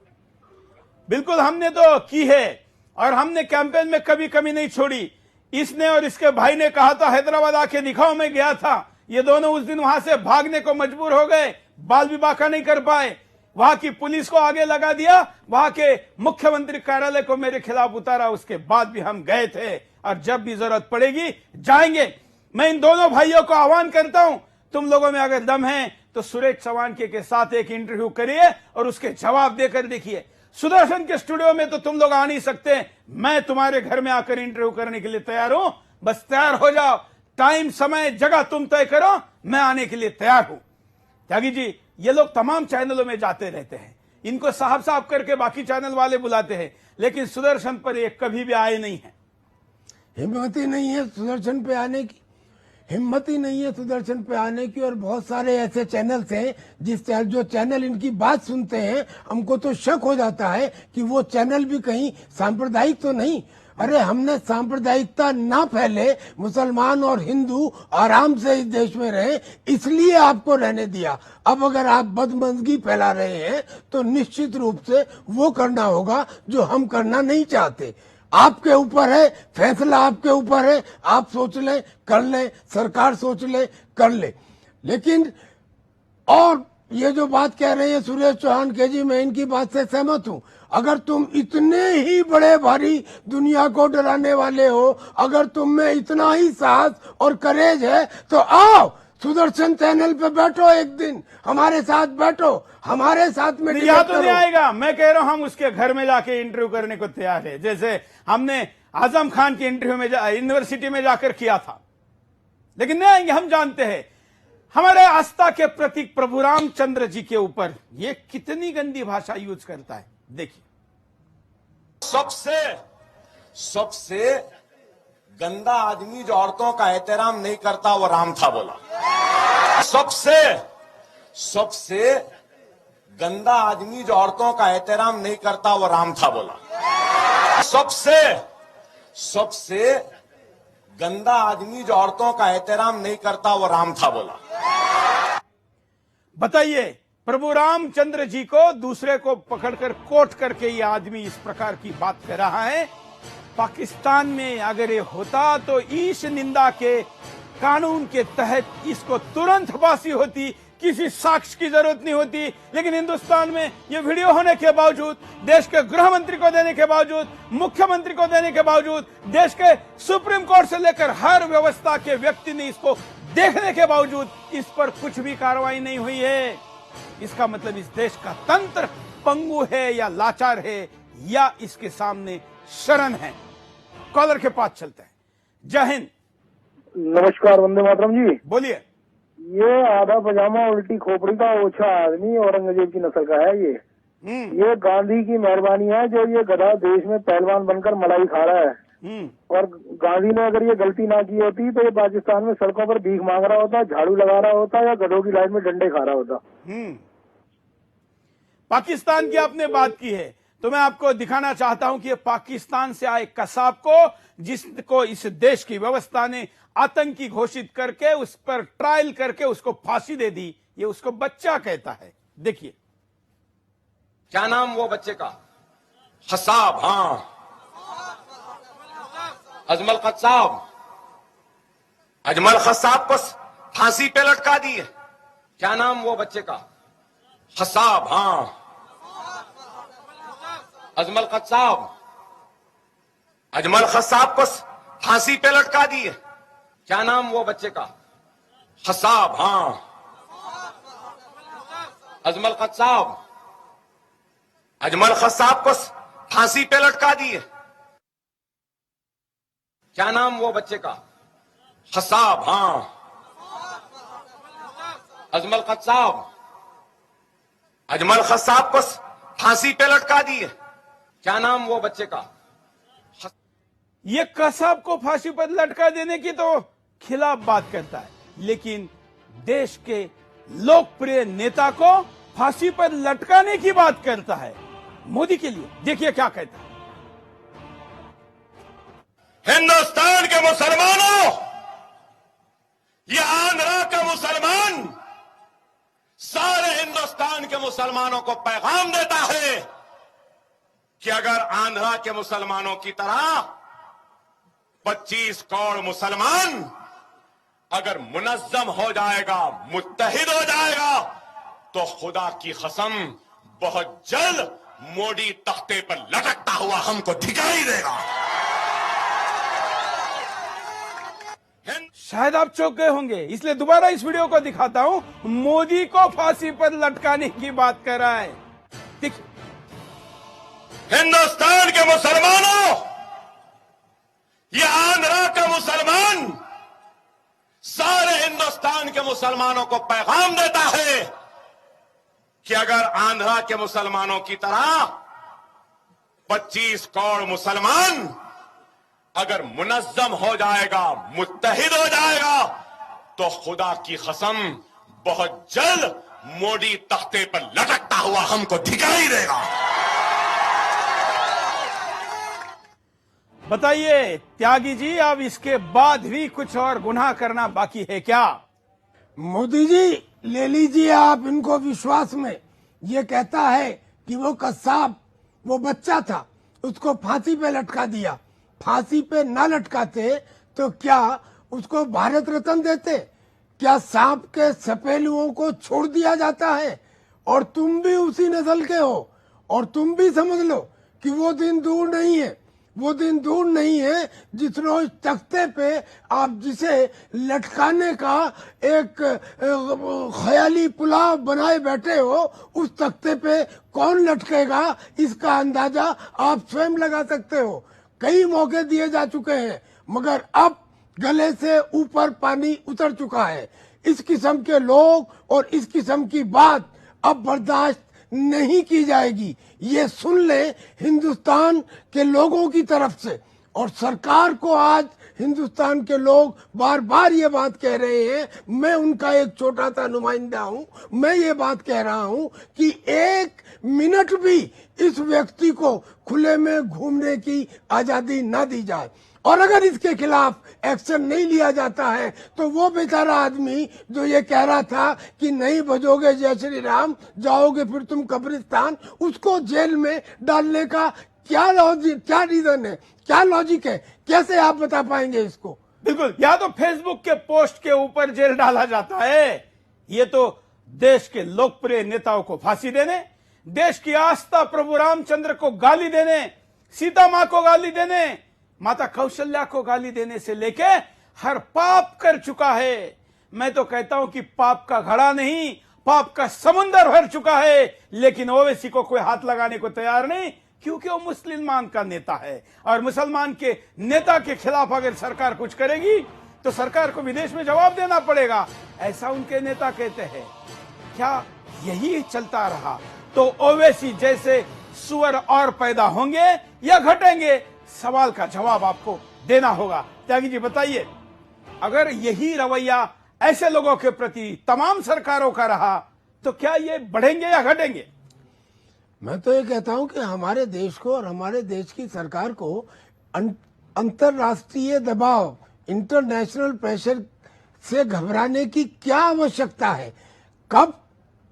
बिल्कुल, हमने तो की है और हमने कैंपेन में कभी कमी नहीं छोड़ी। इसने और इसके भाई ने कहा था हैदराबाद आके दिखाओ, मैं गया था। ये दोनों उस दिन वहां से भागने को मजबूर हो गए, बाल विवाह का नहीं कर पाए। वहां की पुलिस को आगे लगा दिया, वहां के मुख्यमंत्री कार्यालय को मेरे खिलाफ उतारा। उसके बाद भी हम गए थे और जब भी जरूरत पड़ेगी जाएंगे। मैं इन दोनों भाइयों को आह्वान करता हूं, तुम लोगों में अगर दम है तो सुरेश चौहान के साथ एक इंटरव्यू करिए और उसके जवाब देकर देखिए। सुदर्शन के स्टूडियो में तो तुम लोग आ नहीं सकते, मैं तुम्हारे घर में आकर इंटरव्यू करने के लिए तैयार हूं। बस तैयार हो जाओ, टाइम समय जगह तुम तय करो, मैं आने के लिए तैयार हूं। त्यागी जी, ये लोग तमाम चैनलों में जाते रहते हैं, इनको साहब साहब करके बाकी चैनल वाले बुलाते हैं, लेकिन सुदर्शन पर ये कभी भी आए नहीं है।
हिम्मत ही नहीं है सुदर्शन पे आने की, हिम्मत ही नहीं है सुदर्शन पे आने की। और बहुत सारे ऐसे चैनल्स हैं जो चैनल इनकी बात सुनते हैं, हमको तो शक हो जाता है कि वो चैनल भी कहीं सांप्रदायिक तो नहीं। अरे हमने सांप्रदायिकता ना फैले, मुसलमान और हिंदू आराम से इस देश में रहे, इसलिए आपको रहने दिया। अब अगर आप बदमजगी फैला रहे हैं तो निश्चित रूप से वो करना होगा जो हम करना नहीं चाहते। आपके ऊपर है, फैसला आपके ऊपर है, आप सोच लें कर लें, सरकार सोच ले कर ले। लेकिन और ये जो बात कह रहे हैं सुरेश चौहान के जी, मैं इनकी बात से सहमत हूं। अगर तुम इतने ही बड़े भारी दुनिया को डराने वाले हो, अगर तुम में इतना ही साहस और करेज है तो आओ सुदर्शन चैनल पे बैठो, एक दिन हमारे साथ बैठो, हमारे साथ में
यहाँ तो नहीं आएगा। मैं कह रहा हूं हम उसके घर में जाके इंटरव्यू करने को तैयार है, जैसे हमने आजम खान के इंटरव्यू में यूनिवर्सिटी में जाकर किया था। लेकिन नहीं आएंगे, हम जानते हैं हमारे आस्था के प्रतीक प्रभु रामचंद्र जी के ऊपर ये कितनी गंदी भाषा यूज करता है। देखिए,
सबसे गंदा आदमी जो औरतों का एहतराम नहीं करता वो राम था बोला। सबसे गंदा आदमी जो औरतों का एहतराम नहीं करता वो राम था बोला। सबसे गंदा आदमी जो औरतों का एहतराम नहीं करता वो राम था बोला।
बताइए, प्रभु रामचंद्र जी को दूसरे को पकड़कर कोट करके ये आदमी इस प्रकार की बात कर रहा है। पाकिस्तान में अगर ये होता तो ईश निंदा के कानून के तहत इसको तुरंत फांसी होती किसी साक्ष्य की जरूरत नहीं होती। लेकिन हिंदुस्तान में ये वीडियो होने के बावजूद, देश के गृह मंत्री को देने के बावजूद, मुख्यमंत्री को देने के बावजूद, देश के सुप्रीम कोर्ट से लेकर हर व्यवस्था के व्यक्ति ने इसको देखने के बावजूद इस पर कुछ भी कार्रवाई नहीं हुई है। इसका मतलब इस देश का तंत्र पंगु है या लाचार है या इसके सामने शरण है। कॉलर के पास चलते हैं। जय हिंद।
नमस्कार, वंदे मातरम जी।
बोलिए।
ये आधा पजामा उल्टी खोपड़ी का ओछा आदमी औरंगजेब की नस्ल का है। ये गांधी की मेहरबानी है जो ये गधा देश में पहलवान बनकर मलाई खा रहा है। और गांधी ने अगर ये गलती ना की होती तो ये पाकिस्तान में सड़कों पर भीख मांग रहा होता, झाड़ू लगा रहा होता या गधों की लाइन में डंडे खा रहा होता।
पाकिस्तान की आपने बात की है तो मैं आपको दिखाना चाहता हूं कि ये पाकिस्तान से आए कसाब को, जिसको इस देश की व्यवस्था ने आतंकी घोषित करके उस पर ट्रायल करके उसको फांसी दे दी, ये उसको बच्चा कहता है। देखिए
क्या नाम वो बच्चे का? खसाब। हाँ, अजमल खसाब। अजमल खसाब को फांसी पे लटका दी है। क्या नाम वो बच्चे का? खसाब। हाँ, अजमल खसाब। अजमल खसाब को फांसी पे लटका दी है। क्या नाम वो बच्चे का? खसाब। हाँ, अजमल खसाब। अजमल खसाब को फांसी पे लटका दी है। क्या नाम वो बच्चे का? खसाब। हाँ, अजमल खसाब। अजमल खसाब को फांसी पे लटका दी है। क्या नाम वो बच्चे का?
ये कसाब को फांसी पर लटका देने की तो खिलाफ बात करता है, लेकिन देश के लोकप्रिय नेता को फांसी पर लटकाने की बात करता है मोदी के लिए। देखिए क्या कहता है।
हिंदुस्तान के मुसलमानों, ये आंध्रा का मुसलमान सारे हिंदुस्तान के मुसलमानों को पैगाम देता है कि अगर आंध्रा के मुसलमानों की तरह 25 करोड़ मुसलमान अगर मुनज्जम हो जाएगा, मुत्तहिद हो जाएगा, तो खुदा की कसम बहुत जल्द मोदी तख्ते पर लटकता हुआ हमको दिखाई देगा।
शायद आप चौंक गए होंगे, इसलिए दोबारा इस वीडियो को दिखाता हूं। मोदी को फांसी पर लटकाने की बात कर रहा है। देखिए,
हिंदुस्तान के मुसलमानों, ये आंध्रा का मुसलमान सारे हिंदुस्तान के मुसलमानों को पैगाम देता है कि अगर आंध्रा के मुसलमानों की तरह 25 करोड़ मुसलमान अगर मुनज्जम हो जाएगा, मुत्तहिद हो जाएगा, तो खुदा की कसम बहुत जल्द मोदी तख्ते पर लटकता हुआ हमको दिखाई देगा।
बताइए त्यागी जी, अब इसके बाद भी कुछ और गुनाह करना बाकी है क्या?
मोदी जी ले लीजिए आप इनको विश्वास में। ये कहता है कि वो कसाब, वो बच्चा था, उसको फांसी पे लटका दिया। फांसी पे ना लटकाते तो क्या उसको भारत रत्न देते? क्या सांप के सपेलुओं को छोड़ दिया जाता है? और तुम भी उसी नस्ल के हो, और तुम भी समझ लो कि वो दिन दूर नहीं है। वो दिन दूर नहीं है जिस रोज तख्ते पे आप जिसे लटकाने का एक ख्याली पुलाव बनाए बैठे हो, उस तख्ते पे कौन लटकेगा इसका अंदाजा आप स्वयं लगा सकते हो। कई मौके दिए जा चुके हैं, मगर अब गले से ऊपर पानी उतर चुका है। इस किस्म के लोग और इस किस्म की बात अब बर्दाश्त नहीं की जाएगी। ये सुन ले हिंदुस्तान के लोगों की तरफ से। और सरकार को आज हिंदुस्तान के लोग बार बार ये बात कह रहे हैं, मैं उनका एक छोटा सा नुमाइंदा हूं, मैं ये बात कह रहा हूं कि 1 मिनट भी इस व्यक्ति को खुले में घूमने की आजादी न दी जाए। और अगर इसके खिलाफ एक्शन नहीं लिया जाता है तो वो बेचारा आदमी जो ये कह रहा था कि नहीं बजोगे जय श्री राम, जाओगे फिर तुम कब्रिस्तान, उसको जेल में डालने का क्या रीजन है, क्या लॉजिक है? कैसे आप बता पाएंगे इसको?
बिल्कुल, या तो फेसबुक के पोस्ट के ऊपर जेल डाला जाता है, ये तो देश के लोकप्रिय नेताओं को फांसी देने, देश की आस्था प्रभु रामचंद्र को गाली देने, सीता मां को गाली देने, माता कौशल्या को गाली देने से लेके हर पाप कर चुका है। मैं तो कहता हूं कि पाप का घड़ा नहीं, पाप का समुंदर भर चुका है, लेकिन ओवैसी को कोई हाथ लगाने को तैयार नहीं, क्योंकि वो मुसलमान का नेता है। और मुसलमान के नेता के खिलाफ अगर सरकार कुछ करेगी तो सरकार को विदेश में जवाब देना पड़ेगा, ऐसा उनके नेता कहते हैं। क्या यही चलता रहा तो ओवैसी जैसे सुअर और पैदा होंगे या घटेंगे? सवाल का जवाब आपको देना होगा। त्यागी जी बताइए, अगर यही रवैया ऐसे लोगों के प्रति तमाम सरकारों का रहा तो क्या ये बढ़ेंगे या घटेंगे?
मैं तो ये कहता हूं कि हमारे देश को और हमारे देश की सरकार को अंतर्राष्ट्रीय दबाव, इंटरनेशनल प्रेशर से घबराने की क्या आवश्यकता है? कब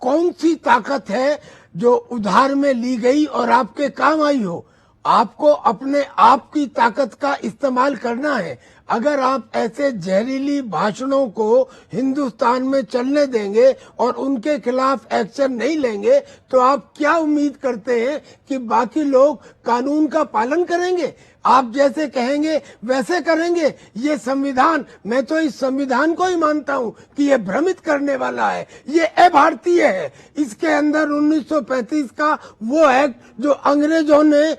कौन सी ताकत है जो उधार में ली गई और आपके काम आई हो? आपको अपने आप की ताकत का इस्तेमाल करना है। अगर आप ऐसे जहरीली भाषणों को हिंदुस्तान में चलने देंगे और उनके खिलाफ एक्शन नहीं लेंगे तो आप क्या उम्मीद करते हैं कि बाकी लोग कानून का पालन करेंगे? आप जैसे कहेंगे वैसे करेंगे? ये संविधान, मैं तो इस संविधान को ही मानता हूं कि ये भ्रमित करने वाला है, ये अभारतीय है। इसके अंदर 1935 का वो एक्ट जो अंग्रेजों ने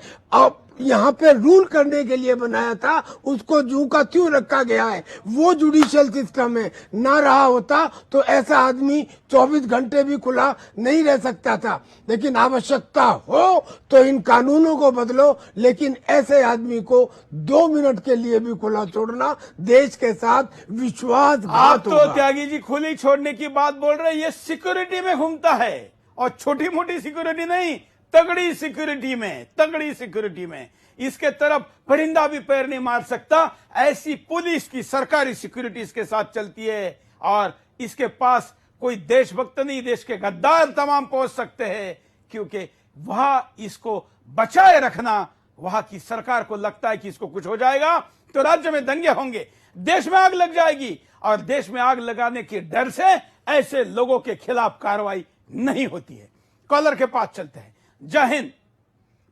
यहाँ पे रूल करने के लिए बनाया था, उसको जू का त्यों रखा गया है। वो जुडिशियल सिस्टम में ना रहा होता तो ऐसा आदमी 24 घंटे भी खुला नहीं रह सकता था। लेकिन आवश्यकता हो तो इन कानूनों को बदलो, लेकिन ऐसे आदमी को 2 मिनट के लिए भी खुला छोड़ना देश के साथ विश्वासघात
आप
होगा।
तो त्यागी जी खुली छोड़ने की बात बोल रहे हैं, ये सिक्योरिटी में घूमता है, और छोटी मोटी सिक्योरिटी नहीं, तगड़ी सिक्योरिटी में, तगड़ी सिक्योरिटी में। इसके तरफ परिंदा भी पैर नहीं मार सकता, ऐसी पुलिस की सरकारी सिक्योरिटी इसके साथ चलती है। और इसके पास कोई देशभक्त नहीं, देश के गद्दार तमाम पहुंच सकते हैं, क्योंकि वहां इसको बचाए रखना, वहां की सरकार को लगता है कि इसको कुछ हो जाएगा तो राज्य में दंगे होंगे, देश में आग लग जाएगी, और देश में आग लगाने के डर से ऐसे लोगों के खिलाफ कार्रवाई नहीं होती है। कॉलर के पास चलते हैं। जय हिंद,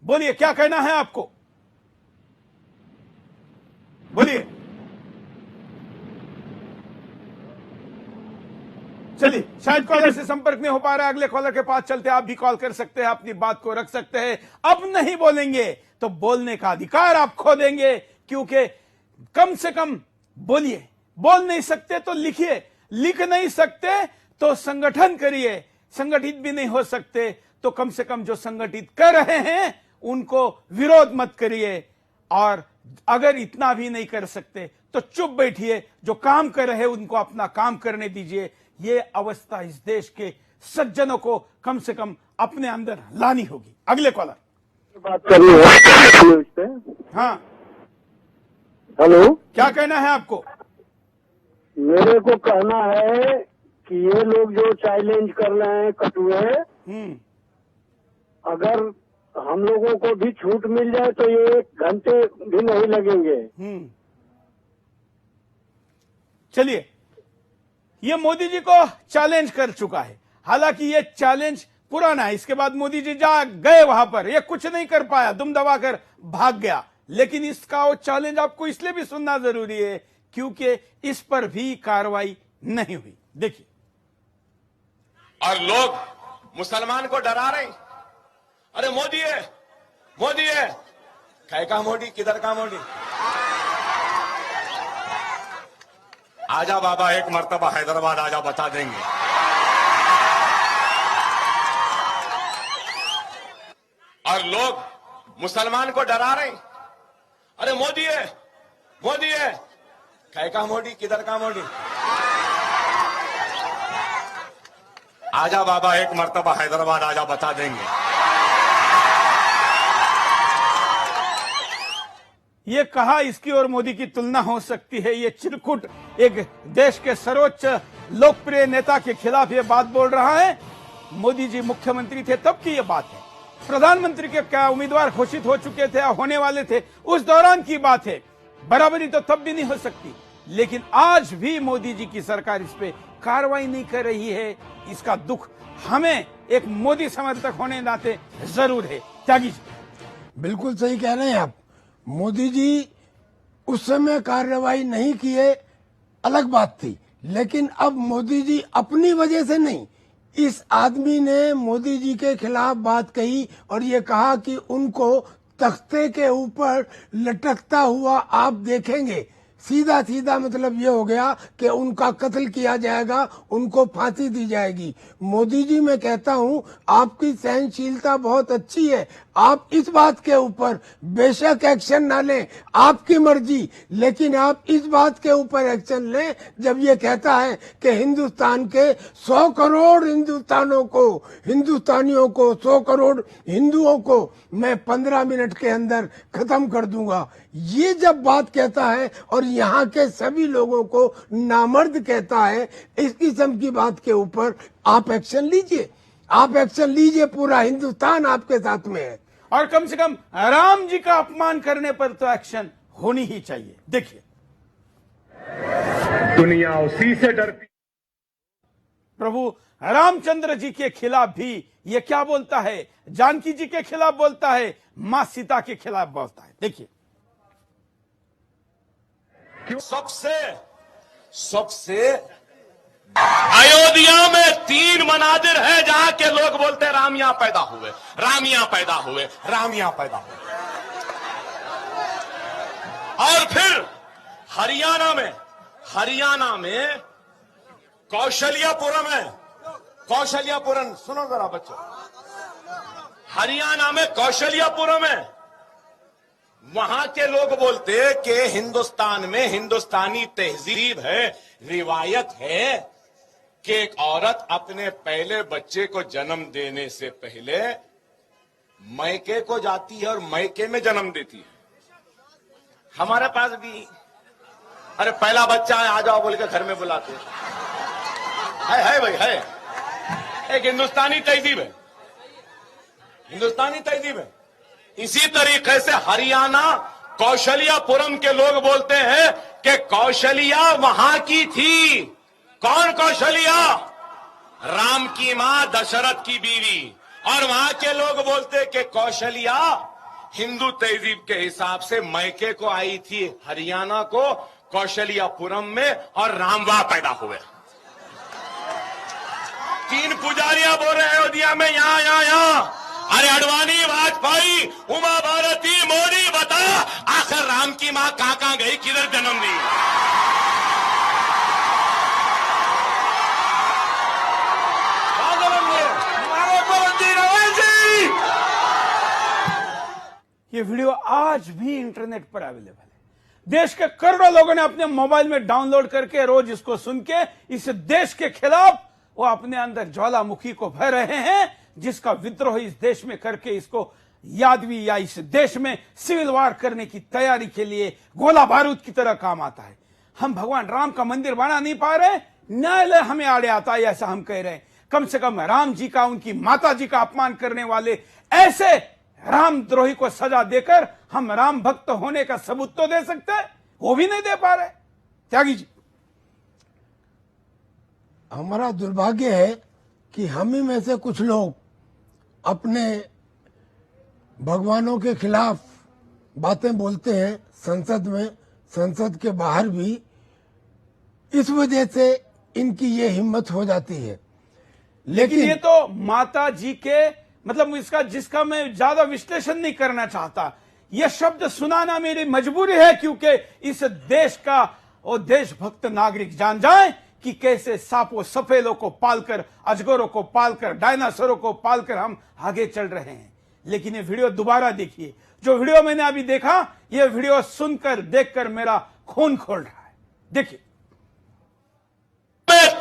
बोलिए क्या कहना है आपको, बोलिए। चलिए, शायद कॉलर से संपर्क नहीं हो पा रहा है, अगले कॉलर के पास चलते हैं। आप भी कॉल कर सकते हैं, अपनी बात को रख सकते हैं। अब नहीं बोलेंगे तो बोलने का अधिकार आप खो देंगे, क्योंकि कम से कम बोलिए। बोल नहीं सकते तो लिखिए, लिख नहीं सकते तो संगठन करिए, संगठित भी नहीं हो सकते तो कम से कम जो संगठित कर रहे हैं उनको विरोध मत करिए, और अगर इतना भी नहीं कर सकते तो चुप बैठिए। जो काम कर रहे हैं उनको अपना काम करने दीजिए। ये अवस्था इस देश के सज्जनों को कम से कम अपने अंदर लानी होगी। अगले कॉलर
बात करनी है।
हाँ,
हेलो,
क्या कहना है आपको?
मेरे को कहना है कि ये लोग जो चैलेंज कर रहे हैं कटुए, अगर हम लोगों को भी छूट मिल जाए तो ये 1 घंटे भी नहीं लगेंगे।
चलिए, ये मोदी जी को चैलेंज कर चुका है। हालांकि ये चैलेंज पुराना है, इसके बाद मोदी जी जा गए वहां पर, ये कुछ नहीं कर पाया, दुम दबाकर भाग गया। लेकिन इसका वो चैलेंज आपको इसलिए भी सुनना जरूरी है क्योंकि इस पर भी कार्रवाई नहीं हुई। देखिए,
और लोग मुसलमान को डरा रहे हैं। अरे मोदी है, मोदी है, कै का मोदी, किधर का मोदी? आजा बाबा, एक मर्तबा हैदराबाद आजा, बता देंगे। और लोग मुसलमान को डरा रहे हैं। अरे मोदी है, मोदी है, कै का मोदी, किधर का मोदी? आजा बाबा, एक मर्तबा हैदराबाद आजा, बता देंगे।
ये कहा इसकी और मोदी की तुलना हो सकती है। ये चिरकुट एक देश के सर्वोच्च लोकप्रिय नेता के खिलाफ ये बात बोल रहा है। मोदी जी मुख्यमंत्री थे तब की ये बात है, प्रधानमंत्री के क्या उम्मीदवार घोषित हो चुके थे या होने वाले थे उस दौरान की बात है। बराबरी तो तब भी नहीं हो सकती लेकिन आज भी मोदी जी की सरकार इस पे कार्रवाई नहीं कर रही है। इसका दुख हमें एक मोदी समर्थक होने नाते जरूर है। त्यागी जी,
बिल्कुल सही कह रहे हैं आप। मोदी जी उस समय कार्रवाई नहीं किए, अलग बात थी, लेकिन अब मोदी जी अपनी वजह से नहीं, इस आदमी ने मोदी जी के खिलाफ बात कही और ये कहा कि उनको तख्ते के ऊपर लटकता हुआ आप देखेंगे। सीधा सीधा मतलब ये हो गया कि उनका कत्ल किया जाएगा, उनको फांसी दी जाएगी। मोदी जी, मैं कहता हूं आपकी सहनशीलता बहुत अच्छी है, आप इस बात के ऊपर बेशक एक्शन ना लें, आपकी मर्जी, लेकिन आप इस बात के ऊपर एक्शन लें जब ये कहता है कि हिंदुस्तान के 100 करोड़ हिंदुस्तानियों को 100 करोड़ हिंदुओं को मैं 15 मिनट के अंदर खत्म कर दूंगा। ये जब बात कहता है और यहाँ के सभी लोगों को नामर्द कहता है, इस किस्म की बात के ऊपर आप एक्शन लीजिए, आप एक्शन लीजिए। पूरा हिंदुस्तान आपके साथ में है।
और कम से कम राम जी का अपमान करने पर तो एक्शन होनी ही चाहिए। देखिए,
दुनिया उसी से डरती।
प्रभु रामचंद्र जी के खिलाफ भी ये क्या बोलता है, जानकी जी के खिलाफ बोलता है, मां सीता के खिलाफ बोलता है। देखिए,
सबसे अयोध्या में 3 मनाजिर है जहां के लोग बोलते हैं राम यहां पैदा हुए, राम यहां पैदा हुए, राम यहां पैदा हुए। और फिर हरियाणा में कौशल्यापुरम है, कौशल्यापुरम, सुनो जरा बच्चों, हरियाणा में कौशल्यापुरम है, वहां के लोग बोलते कि हिंदुस्तान में हिंदुस्तानी तहजीब है, रिवायत है कि एक औरत अपने पहले बच्चे को जन्म देने से पहले मैके को जाती है और मैके में जन्म देती है। हमारे पास भी अरे पहला बच्चा है आ जाओ बोल के घर में बुलाते है भाई, है एक हिंदुस्तानी तहजीब है, हिंदुस्तानी तहजीब है। इसी तरीके से हरियाणा कौशल्यापुरम के लोग बोलते हैं कि कौशल्या वहां की थी। कौन कौशल्या? राम की मां, दशरथ की बीवी। और वहां के लोग बोलते कि कौशल्या हिंदू तहजीब के हिसाब से मैके को आई थी हरियाणा को कौशल्यापुरम में, और राम वहां पैदा हुए। 3 पुजारियां बोल रहे हैं अयोध्या में, यहां। अरे अडवाणी, वाजपेयी, उमा भारती, मोदी, बता आखिर राम की मां कहां गई, किधर जन्म दी?
ये वीडियो आज भी इंटरनेट पर अवेलेबल है। देश के करोड़ों लोगों ने अपने मोबाइल में डाउनलोड करके रोज इसको सुन के इस देश के खिलाफ वो अपने अंदर ज्वालामुखी को भर रहे हैं, जिसका विद्रोह इस देश में करके इसको यादवी या इस देश में सिविल वार करने की तैयारी के लिए गोला बारूद की तरह काम आता है। हम भगवान राम का मंदिर बना नहीं पा रहे, न्यायालय हमें आड़े आता है, ऐसा हम कह रहे हैं। कम से कम राम जी का, उनकी माता जी का अपमान करने वाले ऐसे रामद्रोही को सजा देकर हम राम भक्त होने का सबूत तो दे सकते हैं, वो भी नहीं दे पा रहे। त्यागी जी,
हमारा दुर्भाग्य है कि हम ही में से कुछ लोग अपने भगवानों के खिलाफ बातें बोलते हैं संसद में, संसद के बाहर भी। इस वजह से इनकी ये हिम्मत हो जाती है।
लेकिन ये तो माता जी के मतलब इसका जिसका मैं ज्यादा विश्लेषण नहीं करना चाहता, यह शब्द सुनाना मेरी मजबूरी है, क्योंकि इस देश का वो देशभक्त नागरिक जान जाए कि कैसे सांपों सफेदों को पालकर, अजगरों को पालकर, डायनासोरों को पालकर हम आगे चल रहे हैं। लेकिन ये वीडियो दोबारा देखिए। जो वीडियो मैंने अभी देखा, ये वीडियो सुनकर देखकर मेरा खून खोल रहा है। देखिए,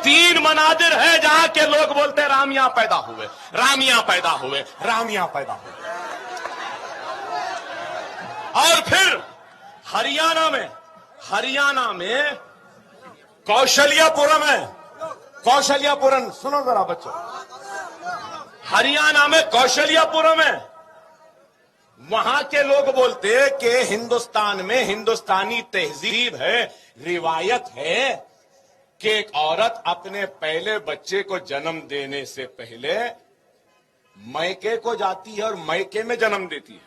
3 मनाजिर है जहां के लोग बोलते हैं राम यहां पैदा हुए, राम यहां पैदा हुए, राम यहां पैदा हुए। और फिर हरियाणा में कौशल्यापुरम है, कौशल्यापुरम, सुनो जरा बच्चों, हरियाणा में कौशल्यापुरम है, वहां के लोग बोलते कि हिंदुस्तान में हिंदुस्तानी तहजीब है, रिवायत है कि एक औरत अपने पहले बच्चे को जन्म देने से पहले मैके को जाती है और मैके में जन्म देती है।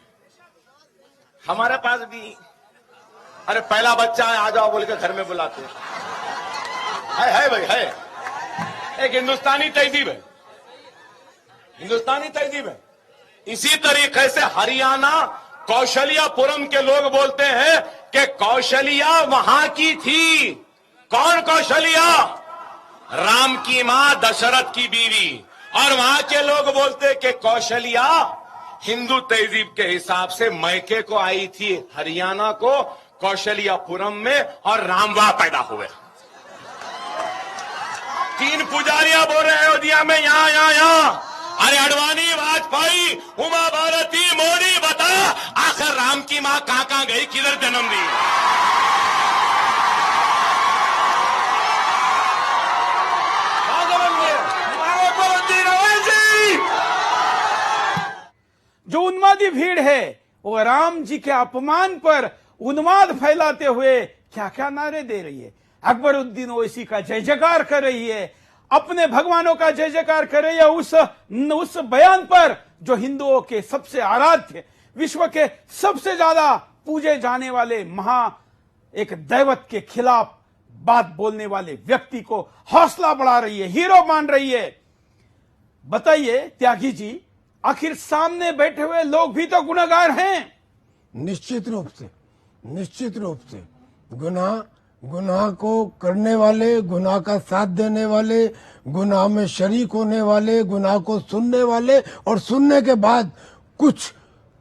हमारे पास भी अरे पहला बच्चा है, आ जाओ बोल के घर में बुलाते है भाई, है एक हिंदुस्तानी तहजीब है, हिंदुस्तानी तहजीब है। इसी तरीके से हरियाणा कौशलियापुरम के लोग बोलते हैं कि कौशलिया वहां की थी। कौन कौशलिया? राम की मां दशरथ की बीवी। और वहां के लोग बोलते कि कौशलिया हिंदू तहजीब के हिसाब से मैके को आई थी हरियाणा को कौशलियापुरम में, और राम वहां पैदा हुए। 3 पुजारियां बोल रहे हैं अयोध्या में, यहां अरे अडवाणी, वाजपेयी, उमा भारती, मोदी, बता आखिर राम की मां कहां गई, किधर जन्म दी?
जो उन्मादी भीड़ है वो राम जी के अपमान पर उन्माद फैलाते हुए क्या क्या नारे दे रही है। अकबरुद्दीन ओवैसी का जय जयकार कर रही है, अपने भगवानों का जय जयकार कर रही है उस बयान पर जो हिंदुओं के सबसे आराध्य, विश्व के सबसे ज्यादा पूजे जाने वाले एक दैवत के खिलाफ बात बोलने वाले व्यक्ति को हौसला बढ़ा रही है, हीरो मान रही है। बताइए त्यागी जी, आखिर सामने बैठे हुए लोग भी तो गुनहगार हैं।
निश्चित रूप से गुनाह को करने वाले, गुनाह का साथ देने वाले, गुनाह में शरीक होने वाले, गुनाह को सुनने वाले और सुनने के बाद कुछ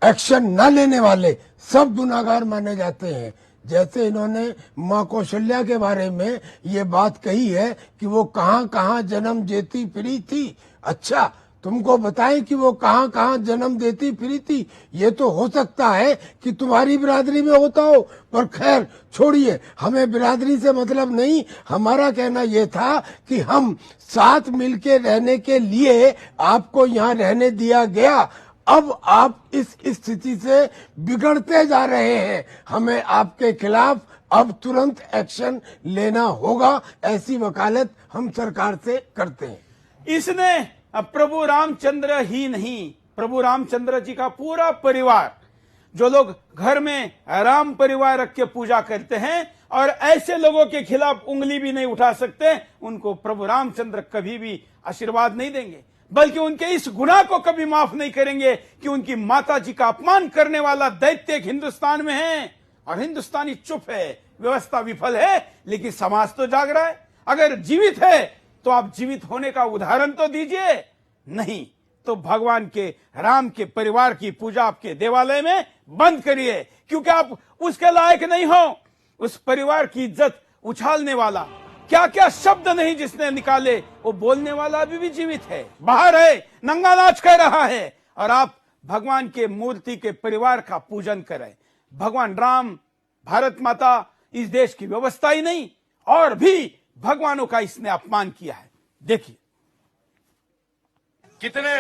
एक्शन न लेने वाले सब गुनाहगार माने जाते हैं। जैसे इन्होंने माँ कौशल्या के बारे में ये बात कही है कि वो कहाँ कहाँ जन्म देती फिरी थी। अच्छा, तुमको बताएं कि वो कहाँ कहाँ जन्म देती फिरी थी? ये तो हो सकता है कि तुम्हारी बिरादरी में होता हो, पर खैर छोड़िए, हमें बिरादरी से मतलब नहीं। हमारा कहना ये था कि हम साथ मिलके रहने के लिए आपको यहाँ रहने दिया गया। अब आप इस स्थिति से बिगड़ते जा रहे हैं, हमें आपके खिलाफ अब तुरंत एक्शन लेना होगा, ऐसी वकालत हम सरकार से करते हैं।
इसने अब प्रभु रामचंद्र ही नहीं, प्रभु रामचंद्र जी का पूरा परिवार, जो लोग घर में राम परिवार रख के पूजा करते हैं और ऐसे लोगों के खिलाफ उंगली भी नहीं उठा सकते, उनको प्रभु रामचंद्र कभी भी आशीर्वाद नहीं देंगे, बल्कि उनके इस गुनाह को कभी माफ नहीं करेंगे कि उनकी माता जी का अपमान करने वाला दैत्य हिंदुस्तान में है। और हिंदुस्तानी चुप है, व्यवस्था विफल है, लेकिन समाज तो जाग रहा है। अगर जीवित है तो आप जीवित होने का उदाहरण तो दीजिए, नहीं तो भगवान के राम के परिवार की पूजा आपके देवालय में बंद करिए, क्योंकि आप उसके लायक नहीं हो। उस परिवार की इज्जत उछालने वाला क्या क्या शब्द नहीं जिसने निकाले, वो बोलने वाला अभी भी जीवित है, बाहर है, नंगा नाच कर रहा है, और आप भगवान के मूर्ति के परिवार का पूजन करें। भगवान राम, भारत माता, इस देश की व्यवस्था ही नहीं और भी भगवानों का इसने अपमान किया है। देखिए
कितने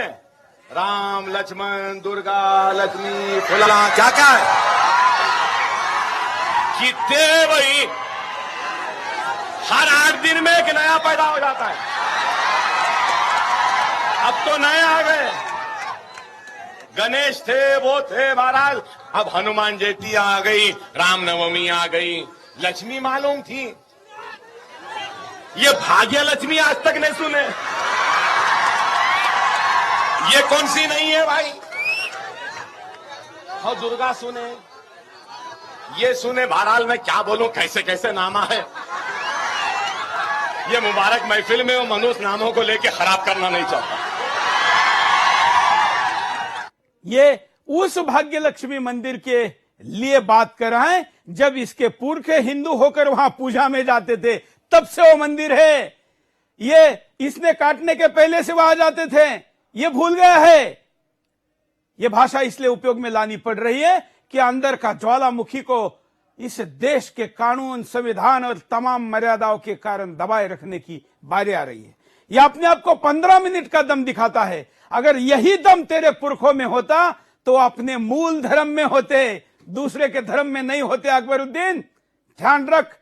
राम, लक्ष्मण, दुर्गा, लक्ष्मी, फुलला, क्या क्या है, कितने भाई, हर 8 दिन में एक नया पैदा हो जाता है। अब तो नए आ गए, गणेश थे, वो थे महाराज, अब हनुमान जयंती आ गई, रामनवमी आ गई, लक्ष्मी मालूम थी, ये भाग्य लक्ष्मी आज तक नहीं सुने। ये कौन सी नहीं है भाई? और दुर्गा सुने, ये सुने, बहरहाल मैं क्या बोलूं, कैसे कैसे नामा है। ये मुबारक महफिल में वो मनुष्य नामों को लेके खराब करना नहीं चाहता।
ये उस भाग्य लक्ष्मी मंदिर के लिए बात कर रहे हैं जब इसके पुरखे हिंदू होकर वहां पूजा में जाते थे, तब से वो मंदिर है। ये इसने काटने के पहले से वहां जाते थे, ये भूल गया है। ये भाषा इसलिए उपयोग में लानी पड़ रही है कि अंदर का ज्वालामुखी को इस देश के कानून, संविधान और तमाम मर्यादाओं के कारण दबाए रखने की बारी आ रही है। यह अपने आप को 15 मिनट का दम दिखाता है। अगर यही दम तेरे पुरखों में होता तो अपने मूल धर्म में होते, दूसरे के धर्म में नहीं होते। अकबरुद्दीन, ध्यान रख,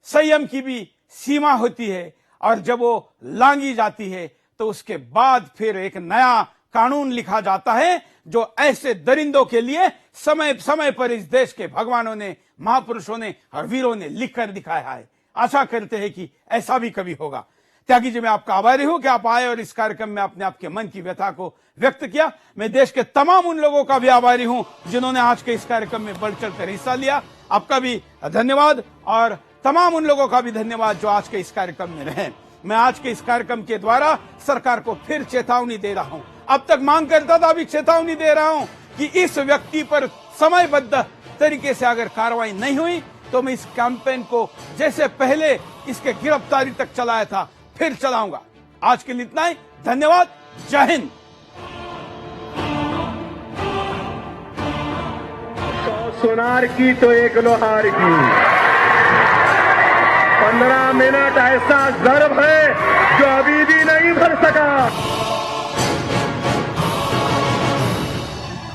संयम की भी सीमा होती है, और जब वो लांगी जाती है तो उसके बाद फिर एक नया कानून लिखा जाता है, जो ऐसे दरिंदों के लिए समय समय पर इस देश के भगवानों ने, महापुरुषों ने और वीरों ने लिखकर दिखाया है। आशा करते हैं कि ऐसा भी कभी होगा। त्यागी जी, मैं आपका आभारी हूं कि आप आए और इस कार्यक्रम में आपने आपके मन की व्यथा को व्यक्त किया। मैं देश के तमाम उन लोगों का भी आभारी हूं जिन्होंने आज के इस कार्यक्रम में बढ़ चढ़ कर हिस्सा लिया। आपका भी धन्यवाद, और तमाम उन लोगों का भी धन्यवाद जो आज के इस कार्यक्रम में रहे। मैं आज के इस कार्यक्रम के द्वारा सरकार को फिर चेतावनी दे रहा हूं। अब तक मांग करता था, अभी चेतावनी दे रहा हूं कि इस व्यक्ति पर समयबद्ध तरीके से अगर कार्रवाई नहीं हुई तो मैं इस कैंपेन को जैसे पहले इसके गिरफ्तारी तक चलाया था फिर चलाऊंगा। आज के लिए इतना ही। धन्यवाद। जय हिंद।
100 सुनार की तो 1 लोहार की। 15 मिनट ऐसा ज़र्ब है जो अभी भी नहीं भर सका।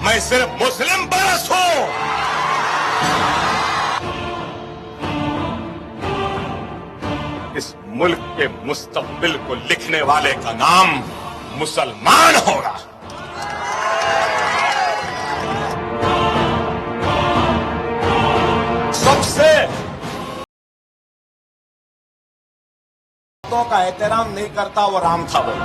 मैं सिर्फ मुस्लिम परस्त हूं। इस मुल्क के मुस्तकबिल को लिखने वाले का नाम मुसलमान होगा। सबसे का एहतराम नहीं करता वो राम था बोल।